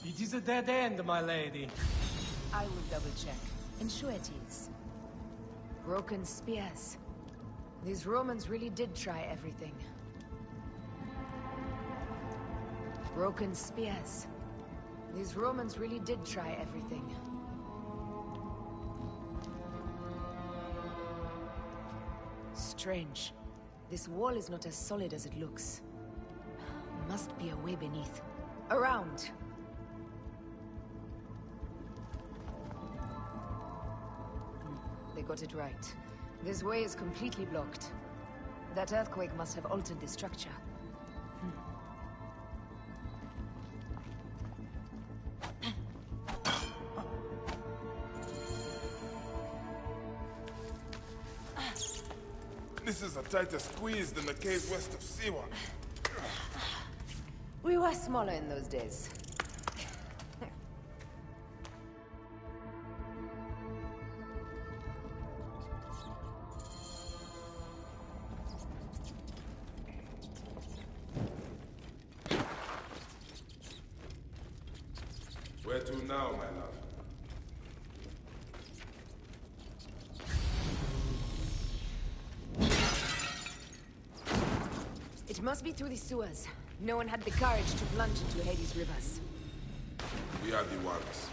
It is a dead end, my lady. I will double-check. And sure it is. Broken spears. These Romans really did try everything. Broken spears. These Romans really did try everything. Strange. This wall is not as solid as it looks. Must be a way beneath. Around! They got it right. This way is completely blocked. That earthquake must have altered the structure. This is a tighter squeeze than the cave west of Siwa. We were smaller in those days. Where to now, my love? It must be through the sewers. No one had the courage to plunge into Hades' rivers. We are the ones.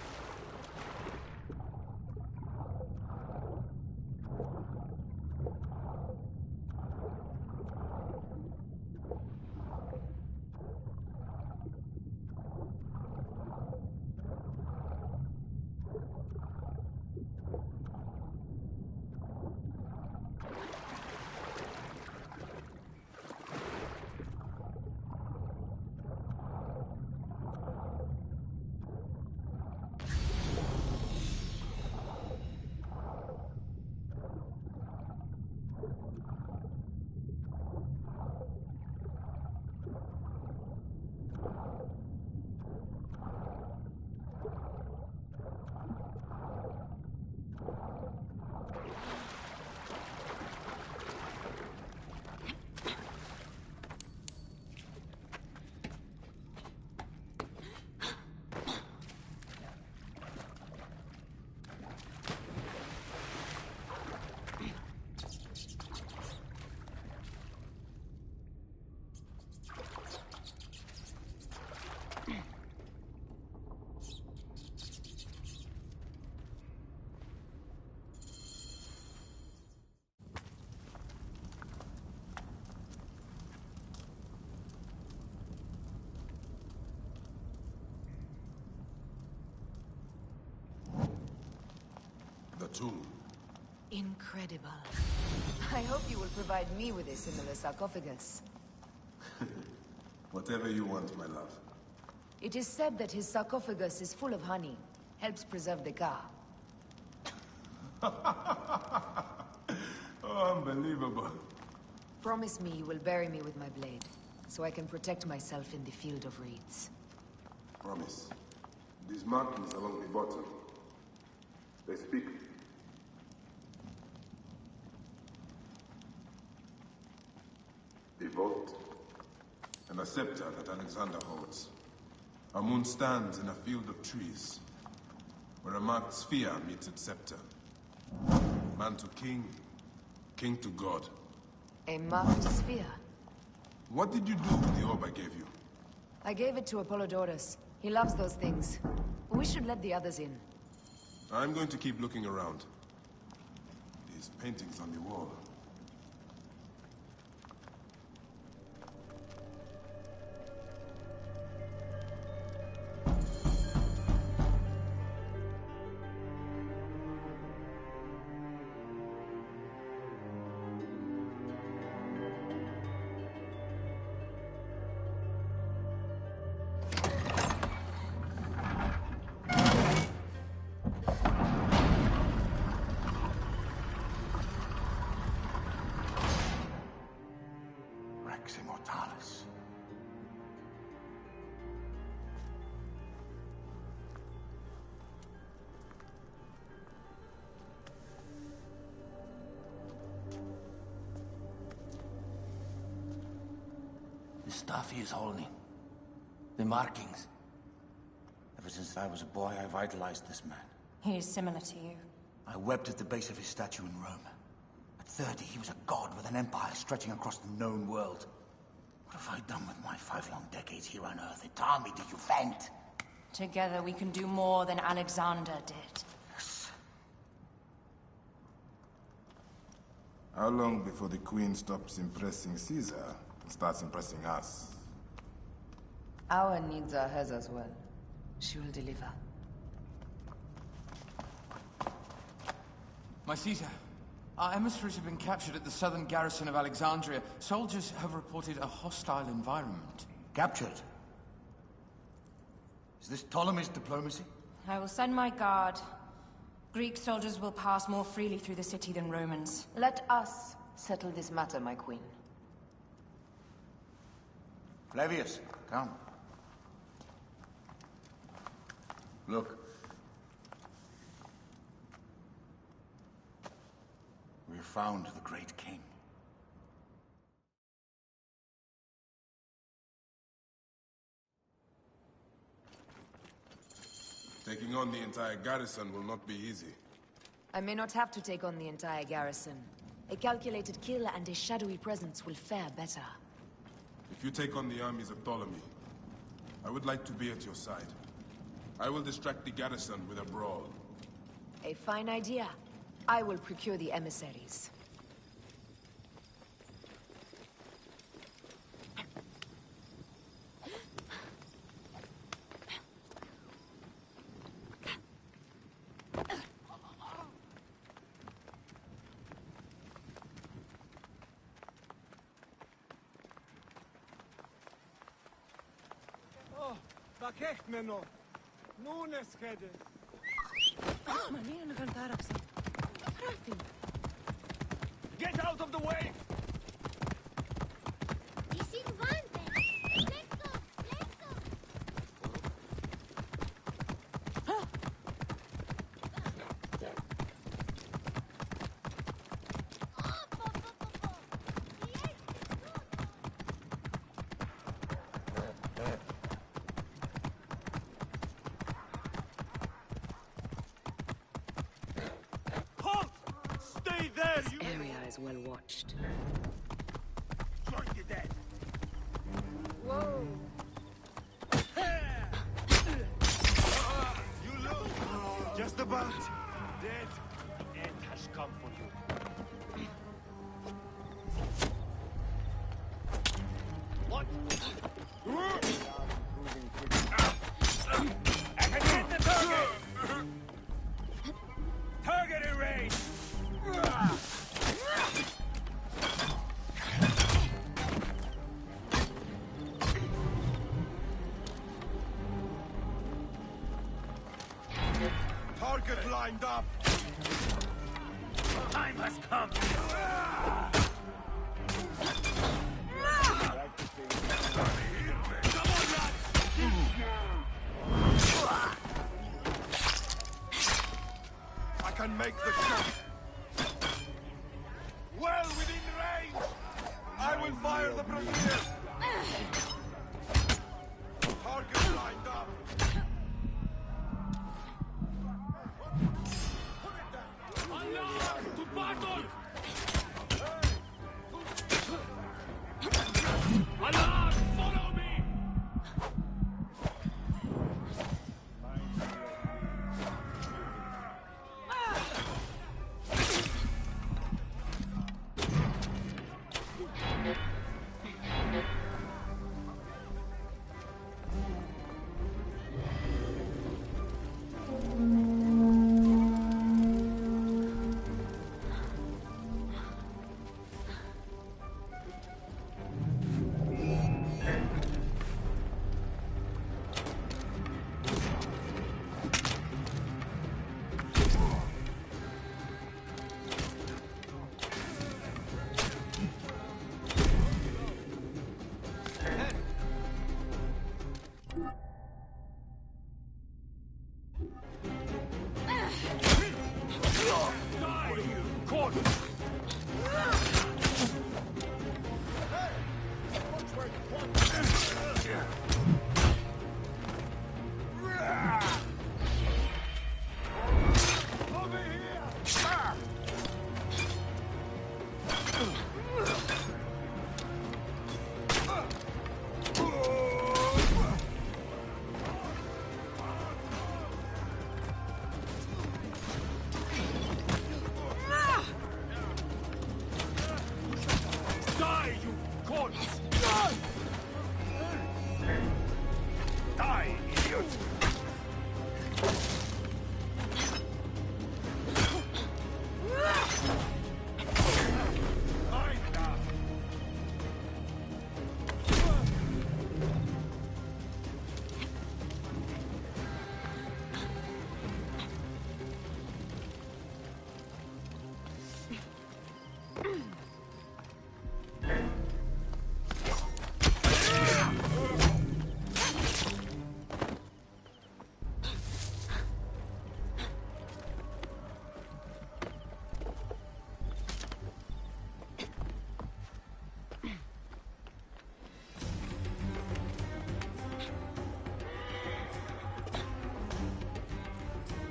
The tomb. Incredible. I hope you will provide me with a similar sarcophagus. Whatever you want, my love. It is said that his sarcophagus is full of honey. Helps preserve the car. Oh, unbelievable. Promise me you will bury me with my blade, so I can protect myself in the field of reeds. Promise. These markings along the bottom, they speak. The vault. And a scepter that Alexander holds. Amun stands in a field of trees, where a marked sphere meets its scepter. Man to king, king to god. A marked sphere? What did you do with the orb I gave you? I gave it to Apollodorus. He loves those things. We should let the others in. I'm going to keep looking around. These paintings on the wall. Pax Immortalis. The stuff he is holding. The markings. Ever since I was a boy, I've idolized this man. He is similar to you. I wept at the base of his statue in Rome. At 30, he was a god with an empire stretching across the known world. What have I done with my 5 long decades here on Earth? Its army did you vent? Together we can do more than Alexander did. Yes. How long before the Queen stops impressing Caesar and starts impressing us? Our needs are hers as well. She will deliver. My Caesar, our emissaries have been captured at the southern garrison of Alexandria. Soldiers have reported a hostile environment. Captured? Is this Ptolemy's diplomacy? I will send my guard. Greek soldiers will pass more freely through the city than Romans. Let us settle this matter, my queen. Flavius, come. Look. We have found the great king. Taking on the entire garrison will not be easy. I may not have to take on the entire garrison. A calculated kill and a shadowy presence will fare better. If you take on the armies of Ptolemy, I would like to be at your side. I will distract the garrison with a brawl. A fine idea. I will procure the emissaries. Oh, bakecht me nog. Nun es kede. Get out of the way! This area is well watched. Join the dead. Whoa! You lose. Just about. Dead. The end has come for you. What? I can hit the target! Target erased! Target lined up! Time has come! I can make the shot! Well within range! I will fire the brazier! Target lined up! Alarm! To battle! Alarm! Follow me! Die, you corpse! Die, idiot!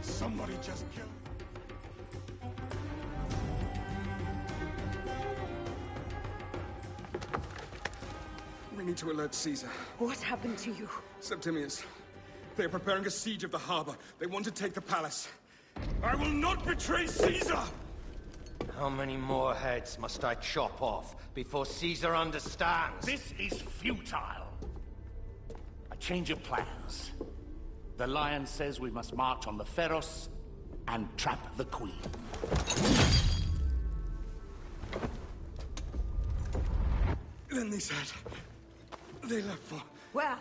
Somebody just killed... We need to alert Caesar. What happened to you? Septimius. They are preparing a siege of the harbor. They want to take the palace. I will not betray Caesar! How many more heads must I chop off before Caesar understands? This is futile. A change of plans. The Lion says we must march on the Pharos and trap the Queen. Then they said... they left for... Where?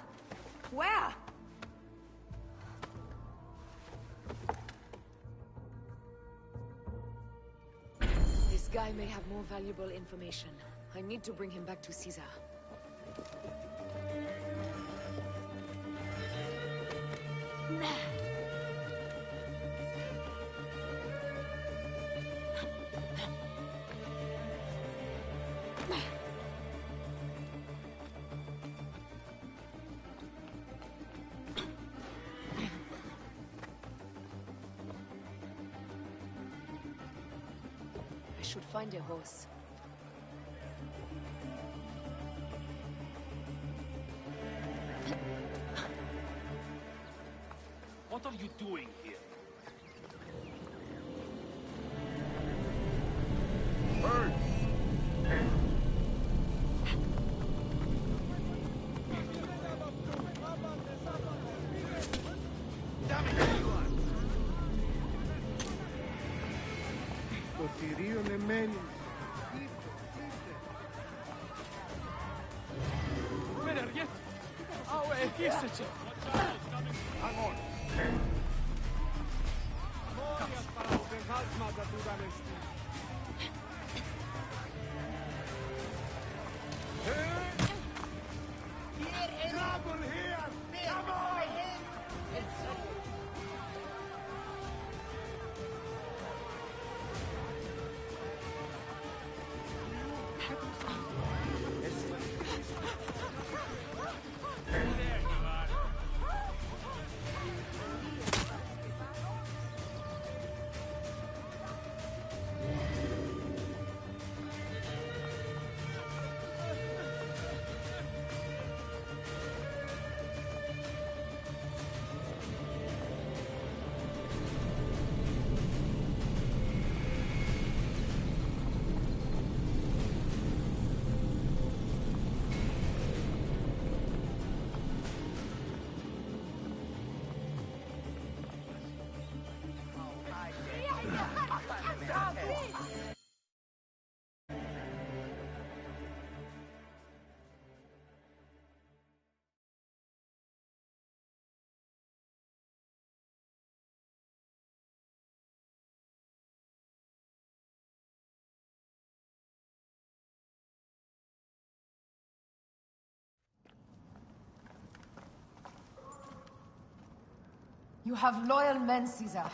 Where? This guy may have more valuable information. I need to bring him back to Caesar. I should find a horse. What are you doing here? Το θηρίο εμένει. Where are you? Oh, here's the chip. Hang on. Μόνιας παραπεγάσματα του Δανεστή. Trouble here! Come on! You have loyal men, Caesar.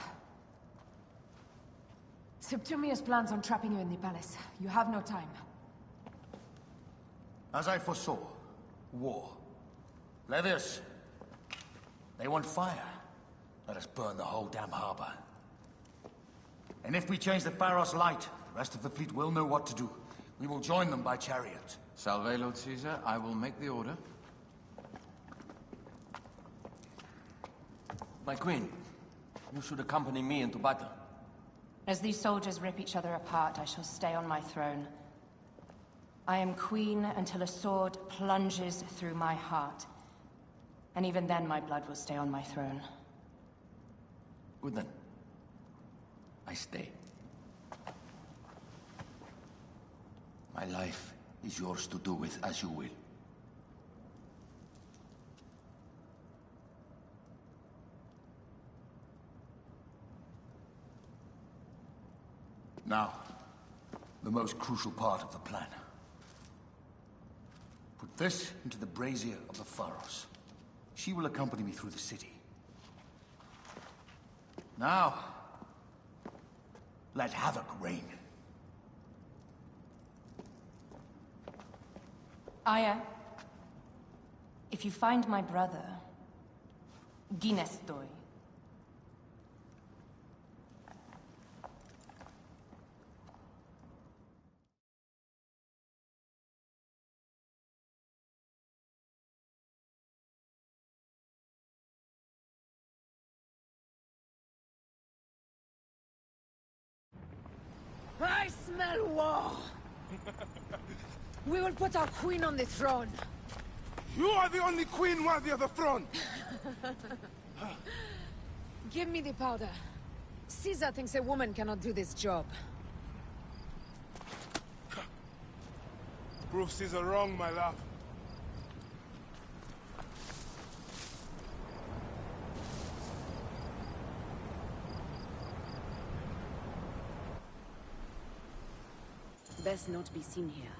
Septimius plans on trapping you in the palace. You have no time. As I foresaw, war. Levius, they want fire. Let us burn the whole damn harbor. And if we change the Pharos light, the rest of the fleet will know what to do. We will join them by chariot. Salve, Lord Caesar. I will make the order. My queen, you should accompany me into battle. As these soldiers rip each other apart, I shall stay on my throne. I am queen until a sword plunges through my heart. And even then, my blood will stay on my throne. Good then. I stay. My life is yours to do with as you will. Now, the most crucial part of the plan. Put this into the brazier of the Pharos. She will accompany me through the city. Now, let havoc reign. Aya, if you find my brother, Ginestoi. I smell war! We will put our queen on the throne. You are the only queen worthy of the throne! Give me the powder. Caesar thinks a woman cannot do this job. Prove Caesar wrong, my love. Best not be seen here.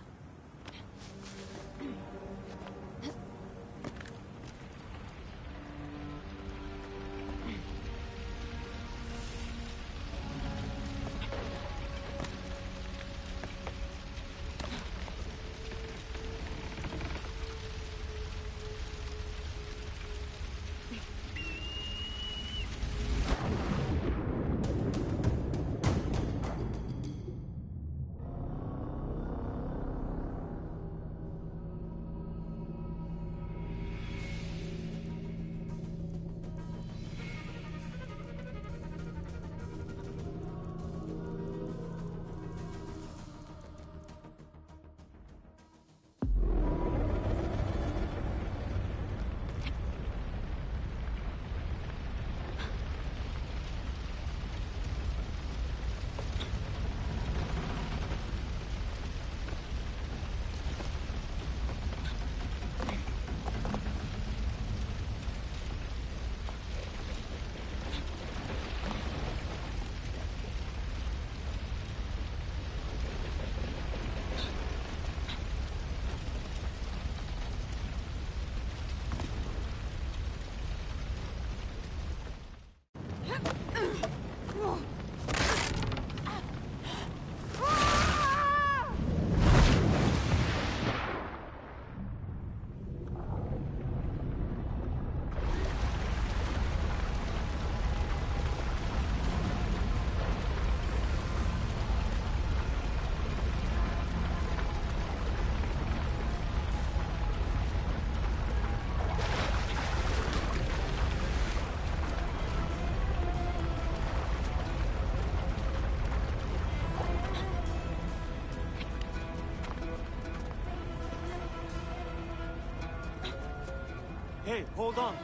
Hey, hold on.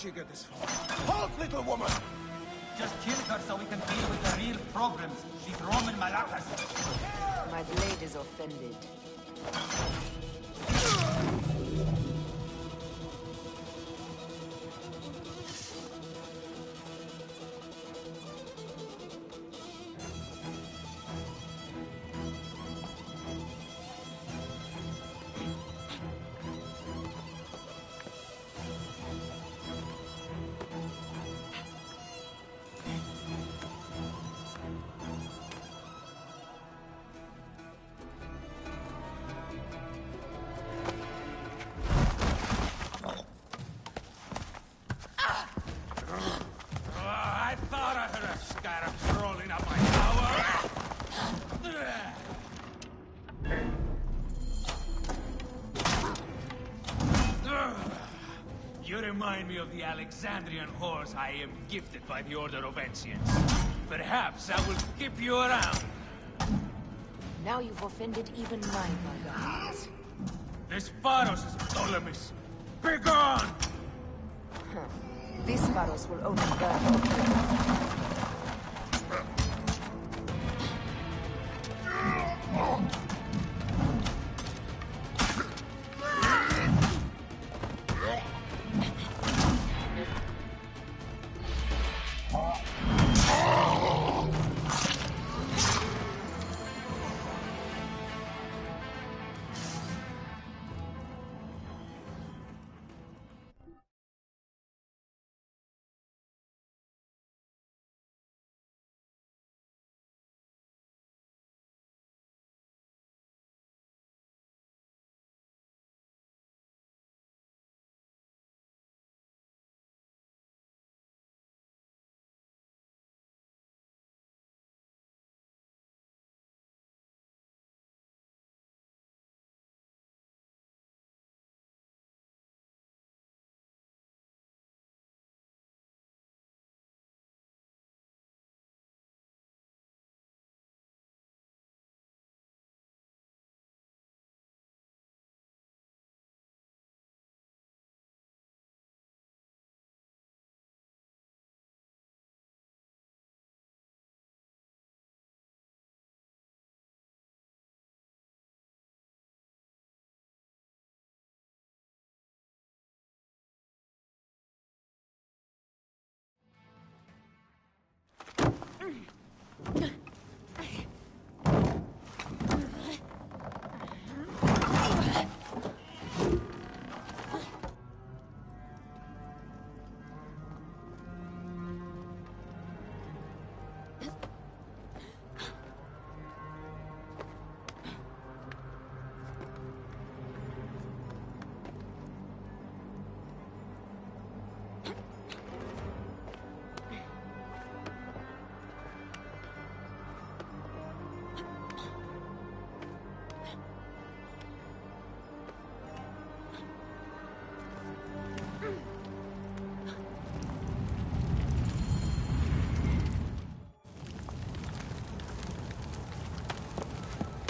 she get this far? Halt, little woman! Just kill her so we can deal with the real problems. She's Roman Malakas. My blade is offended. I thought I heard a scarab crawling up my tower. You remind me of the Alexandrian horse I am gifted by the Order of Ancients. Perhaps I will keep you around. Now you've offended even my Vargas. This Pharos is Ptolemy's. Begone! This Pharos will only burn.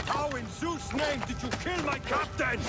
How in Zeus' name did you kill my captain?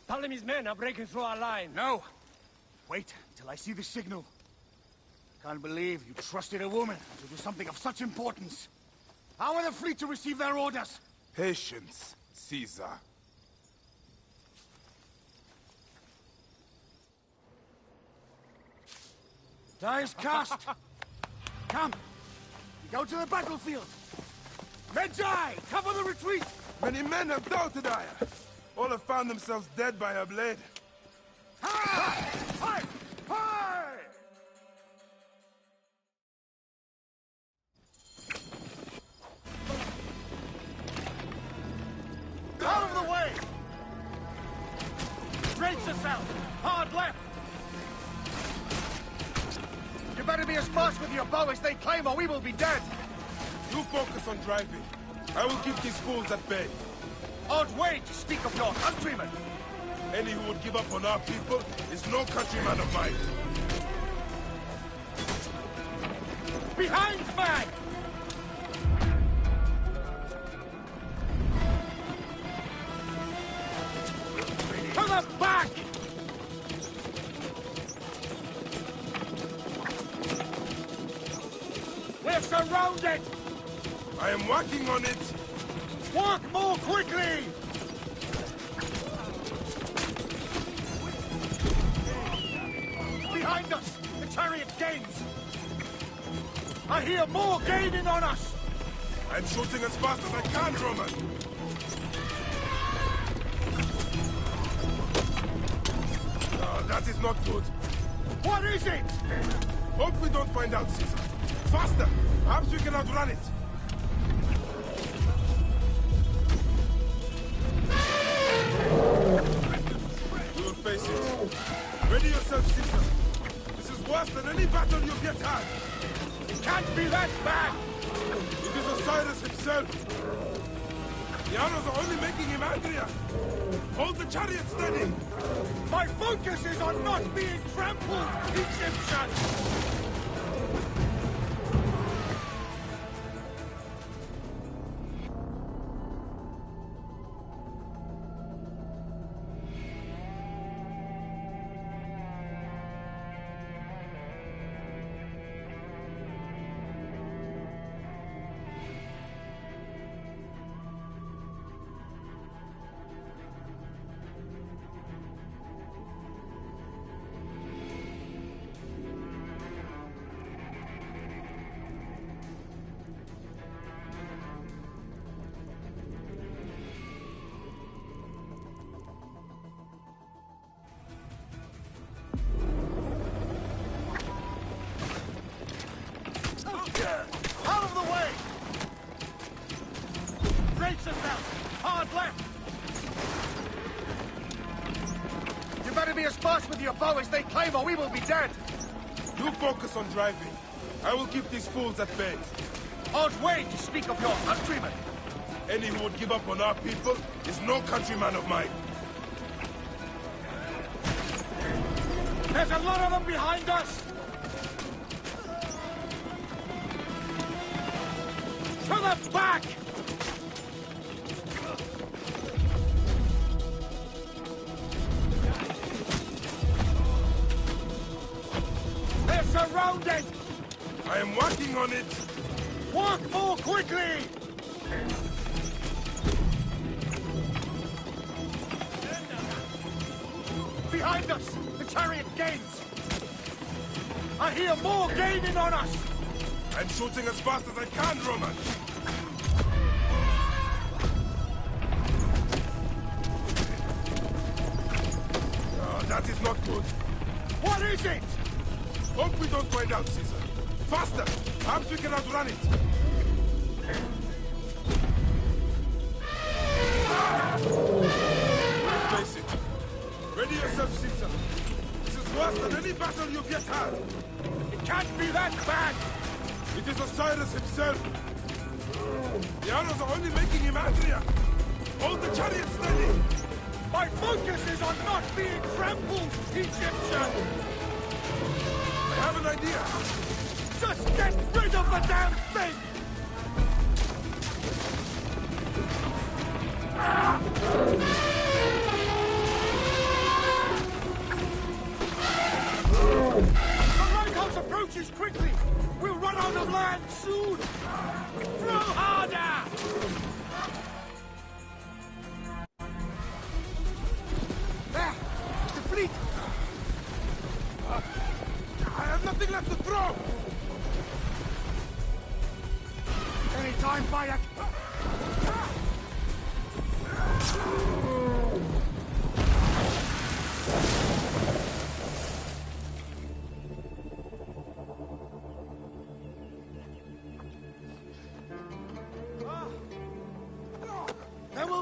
Ptolemy's men are breaking through our line. No! Wait till I see the signal. Can't believe you trusted a woman to do something of such importance. How are the fleet to receive their orders? Patience, Caesar. Die is cast! Come! Go to the battlefield! Medjay! Cover the retreat! Many men have doubted Aya. All have found themselves dead by her blade. Hi! Hi! Hi! Out of the way! Brace yourself! Hard left! You better be as fast with your bow as they claim, or we will be dead! You focus on driving. I will keep these fools at bay. Odd way to speak of your countrymen! Any who would give up on our people is no countryman of mine. Behind, man! To the back! We're surrounded! I am working on it! Walk more quickly! Behind us! The chariot gains! I hear more gaining on us! I'm shooting as fast as I can, Roman! Oh, that is not good. What is it? Hope we don't find out, Caesar. Faster! Perhaps we can outrun it! We will face it. Ready yourself, Caesar. This is worse than any battle you've yet had. It can't be that bad! It is Osiris himself. The arrows are only making him angrier. Hold the chariot steady. My focus is on not being trampled, Egyptian! Out of the way! Brace yourself! Hard left! You better be as fast with your bow as they claim, or we will be dead! You focus on driving. I will keep these fools at bay. Odd way to speak of your countrymen! Any who would give up on our people is no countryman of mine. There's a lot of them behind us! To the back! They're surrounded! I am working on it! Walk more quickly! Behind us! The chariot gains! I hear more gaining on us! I'm shooting as fast as I can, Roman! Oh, that is not good. What is it? Hope we don't find out, Caesar. Faster! Perhaps we can outrun it! Face it. Ready yourself, Caesar. This is worse than any battle you've yet had. It can't be that bad! It is Osiris himself. The arrows are only making him angrier. Hold the chariot steady. My focus is on not being trampled, Egyptian! I have an idea. Just get rid of the damn thing! The lighthouse approaches quickly! We'll run out of land soon! Throw harder! There! The fleet! I have nothing left to throw! Any time, Bayek!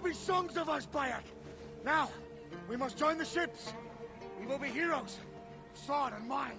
be songs of us, Bayek! Now, we must join the ships. We will be heroes, sword and mind.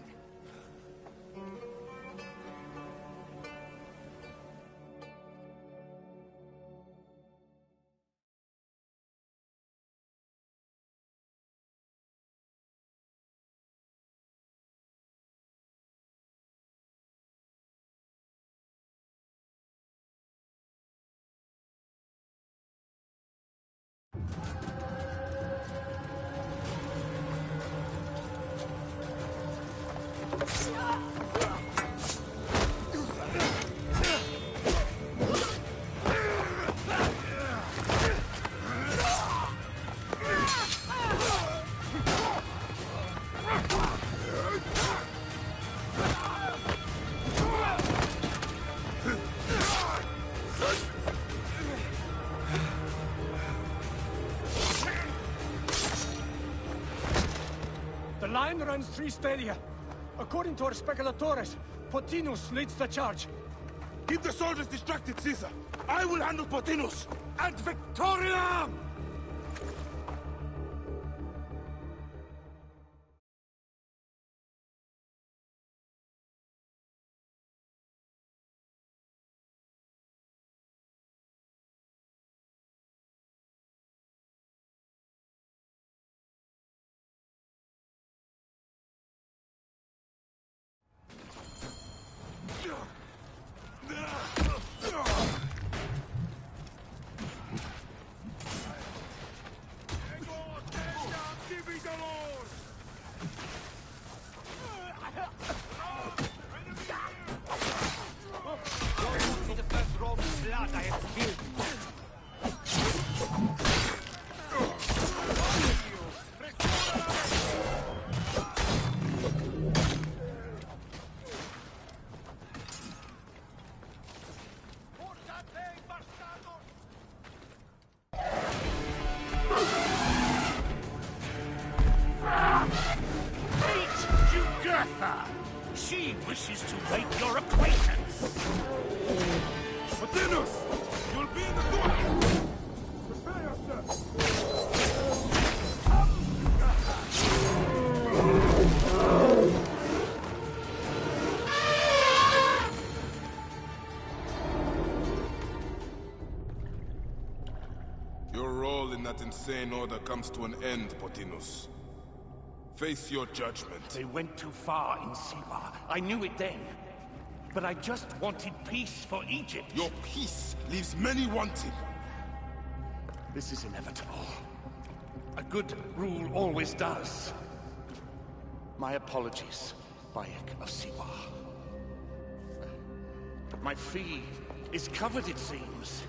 The line runs 3 stadia. According to our speculatores, Potinus leads the charge. Keep the soldiers distracted, Caesar. I will handle Potinus. Ad Victoriam! She wishes to make your acquaintance. Potinus! You'll be in the door! Prepare yourself! Your role in that insane order comes to an end, Potinus. Face your judgment. They went too far in Siwa. I knew it then. But I just wanted peace for Egypt. Your peace leaves many wanting. This is inevitable. A good rule always does. My apologies, Bayek of Siwa. My fee is covered, it seems.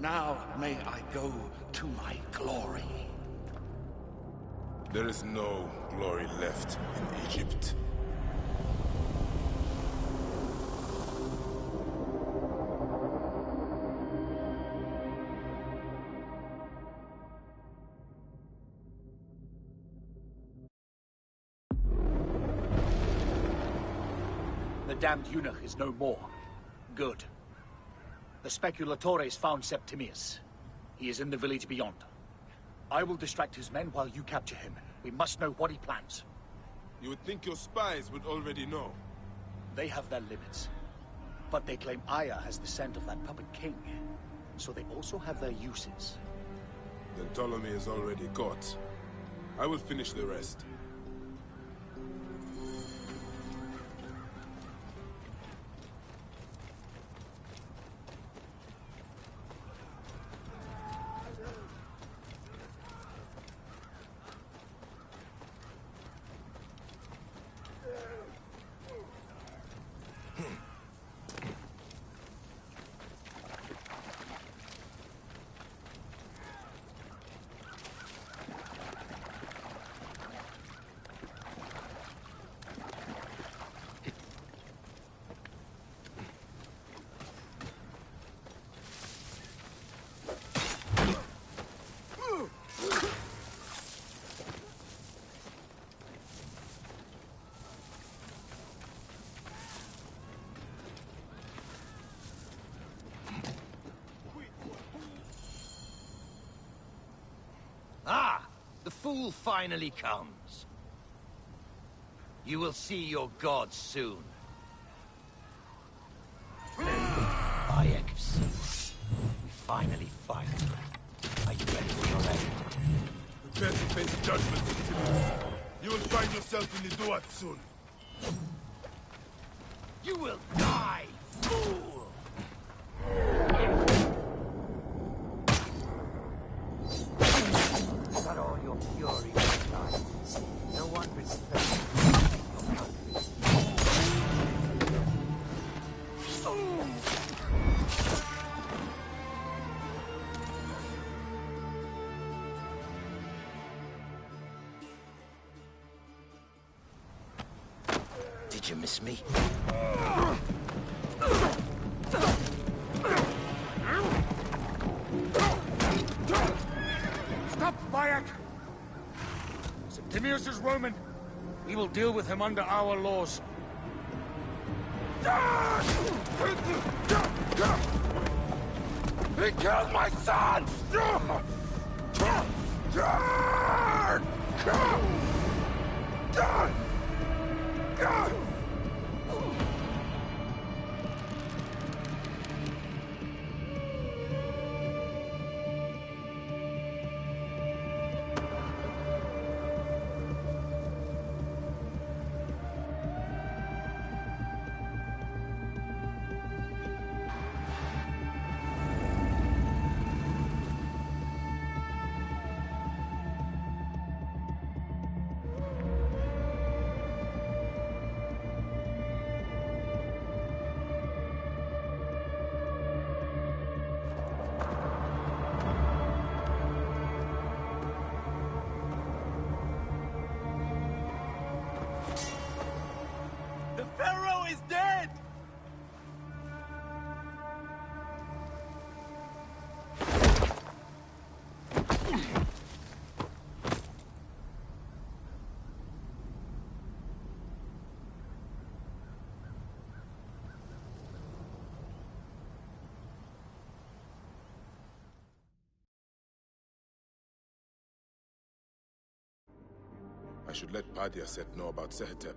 Now may I go to my glory. There is no glory left in Egypt. The damned eunuch is no more. Good. The speculatores found Septimius. He is in the village beyond. I will distract his men while you capture him. We must know what he plans. You would think your spies would already know. They have their limits. But they claim Aya has the scent of that puppet king. So they also have their uses. Then Ptolemy is already caught. I will finish the rest. The fool finally comes. You will see your gods soon. Bayek of Siwa. We finally fight. Are you ready for your end? Prepare to face judgment, Septimius. You will find yourself in the Duat soon. You will die, fool! Not all your fury will die. No one respects your country. Did you miss me? Stop, Bayek! Septimius is Roman. We will deal with him under our laws. He killed my son! The Pharaoh is dead! I should let Padiaset know about Sehetep.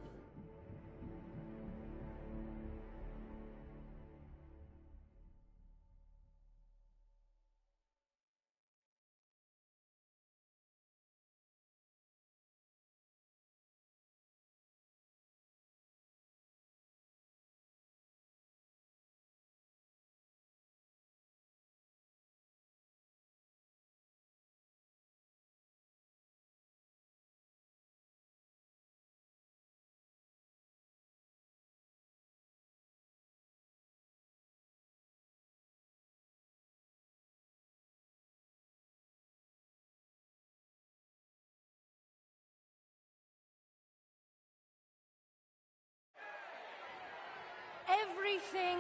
Everything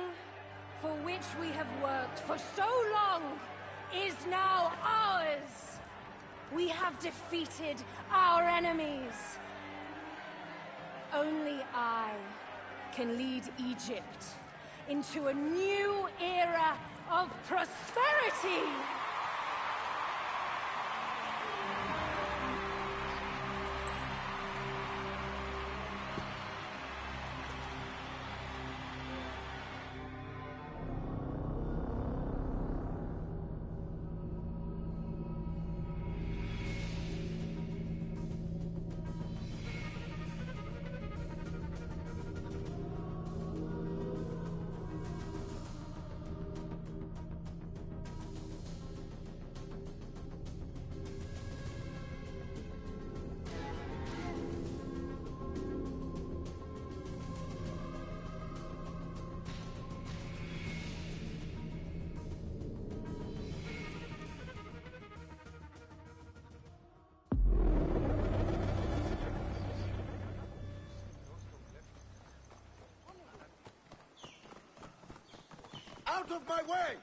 for which we have worked for so long is now ours. We have defeated our enemies. Only I can lead Egypt into a new era of prosperity. Out of my way!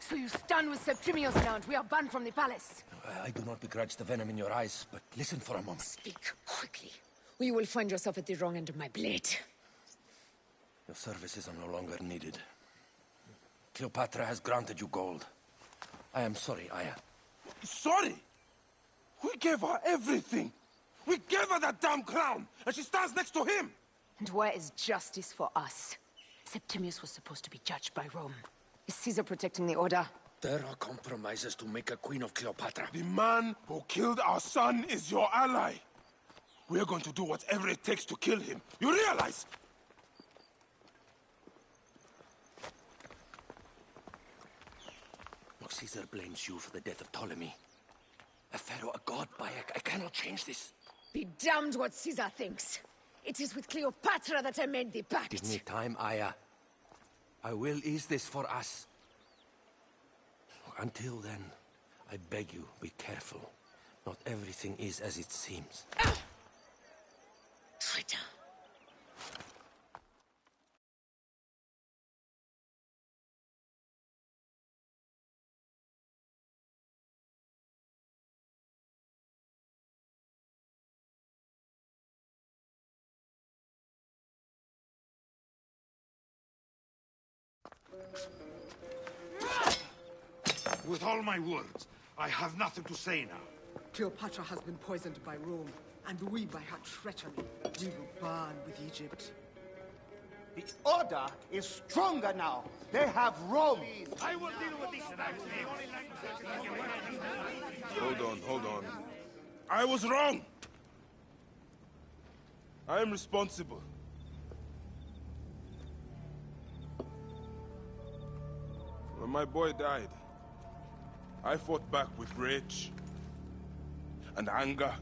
So you stand with Septimius now, and we are banned from the palace. I do not begrudge the venom in your eyes, but listen for a moment. Speak quickly. or you will find yourself at the wrong end of my blade. Your services are no longer needed. Cleopatra has granted you gold. I am sorry, Aya. Sorry? We gave her everything. We gave her that damn crown, and she stands next to him. And where is justice for us? Septimius was supposed to be judged by Rome. Is Caesar protecting the Order? There are compromises to make a queen of Cleopatra. The man who killed our son is your ally. We're going to do whatever it takes to kill him. You realize? Look, Caesar blames you for the death of Ptolemy. A pharaoh, a god, Bayek. I cannot change this. Be damned what Caesar thinks. It is with Cleopatra that I made the pact. Give me time, Aya. I will ease this for us. Until then, I beg you, be careful. Not everything is as it seems. Traitor. With all my words, I have nothing to say now. Cleopatra has been poisoned by Rome, and we by her treachery. We will burn with Egypt. The Order is stronger now. They have Rome. I will deal with this. Hold on. I was wrong. I am responsible. When my boy died, I fought back with rage and anger.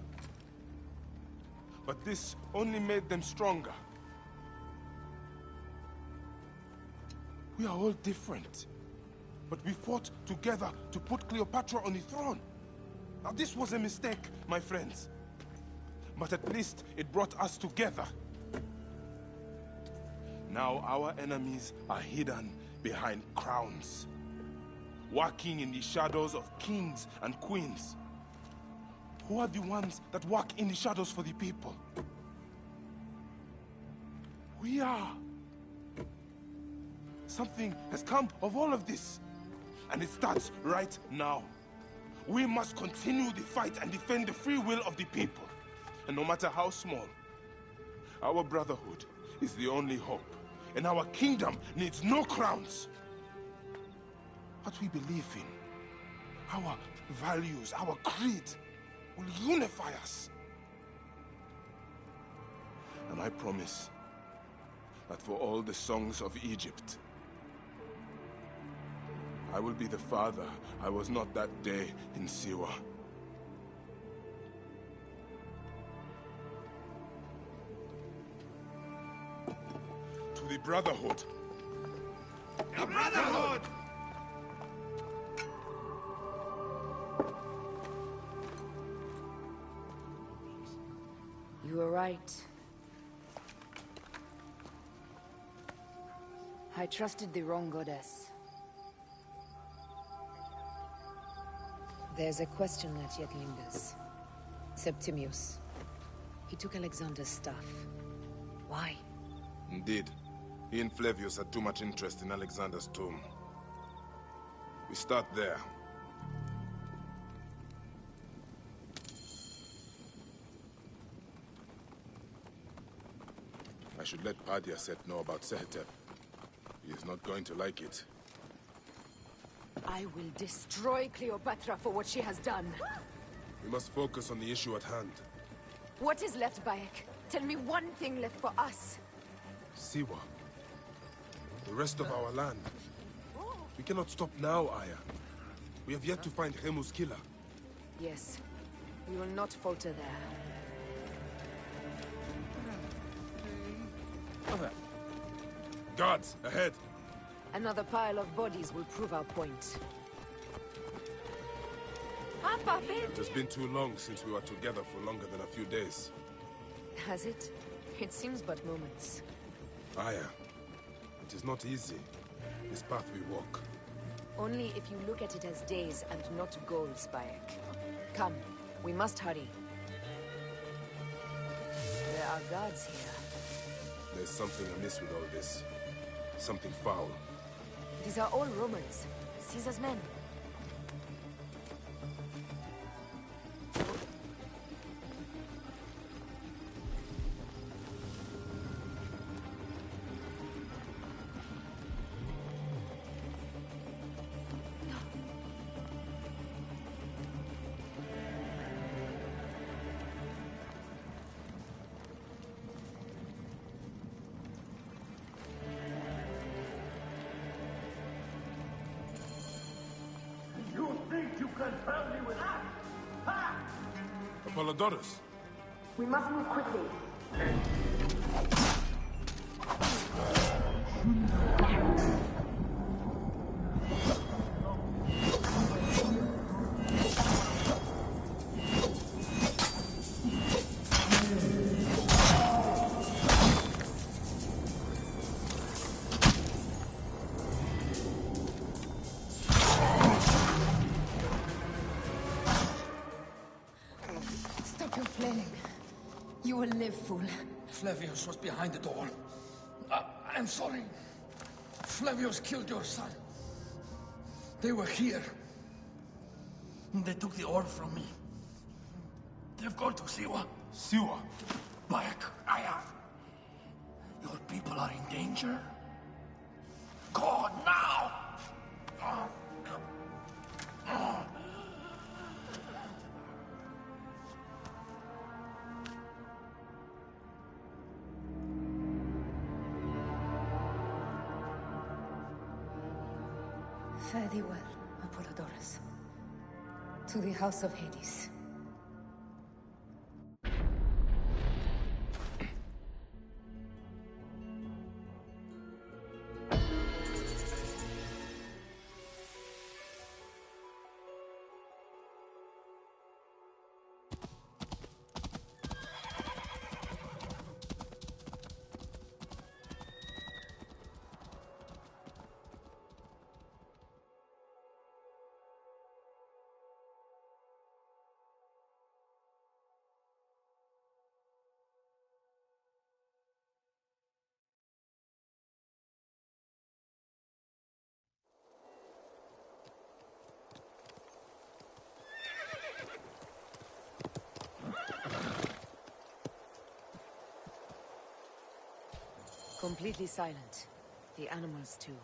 But this only made them stronger. We are all different. But we fought together to put Cleopatra on the throne. Now this was a mistake, my friends. But at least it brought us together. Now our enemies are hidden behind crowns, walking in the shadows of kings and queens. Who are the ones that walk in the shadows for the people? We are. Something has come of all of this, and it starts right now. We must continue the fight and defend the free will of the people. And no matter how small, our brotherhood is the only hope, and our kingdom needs no crowns. What we believe in, our values, our creed, will unify us. And I promise that for all the songs of Egypt, I will be the father I was not that day in Siwa. To the Brotherhood. The Brotherhood! You were right. I trusted the wrong goddess. There's a question that yet lingers. Septimius. He took Alexander's stuff. Why? Indeed. He and Flavius had too much interest in Alexander's tomb. We start there. I should let Padiaset know about Sehetep. He is not going to like it. I will destroy Cleopatra for what she has done. We must focus on the issue at hand. What is left, Bayek? Tell me one thing left for us. Siwa. The rest of our land. We cannot stop now, Aya. We have yet to find Remu's killer. Yes. We will not falter there. Guards, ahead! Another pile of bodies will prove our point. It has been too long since we were together for longer than a few days. Has it? It seems but moments. Aya, it is not easy, this path we walk. Only if you look at it as days and not goals, Bayek. Come, we must hurry. There guards here. There's something amiss with all this. Something foul. These are all Romans. Caesar's men. Apollodorus. We must move quickly. Stop your flailing. You will live, fool. Flavius was behind the door. I'm sorry. Flavius killed your son. They were here. They took the orb from me. They've gone to Siwa. Siwa? Bayek, Aya. Your people are in danger. Go now! Fare thee well, Apollodorus. To the House of Hades. Completely silent. The animals, too.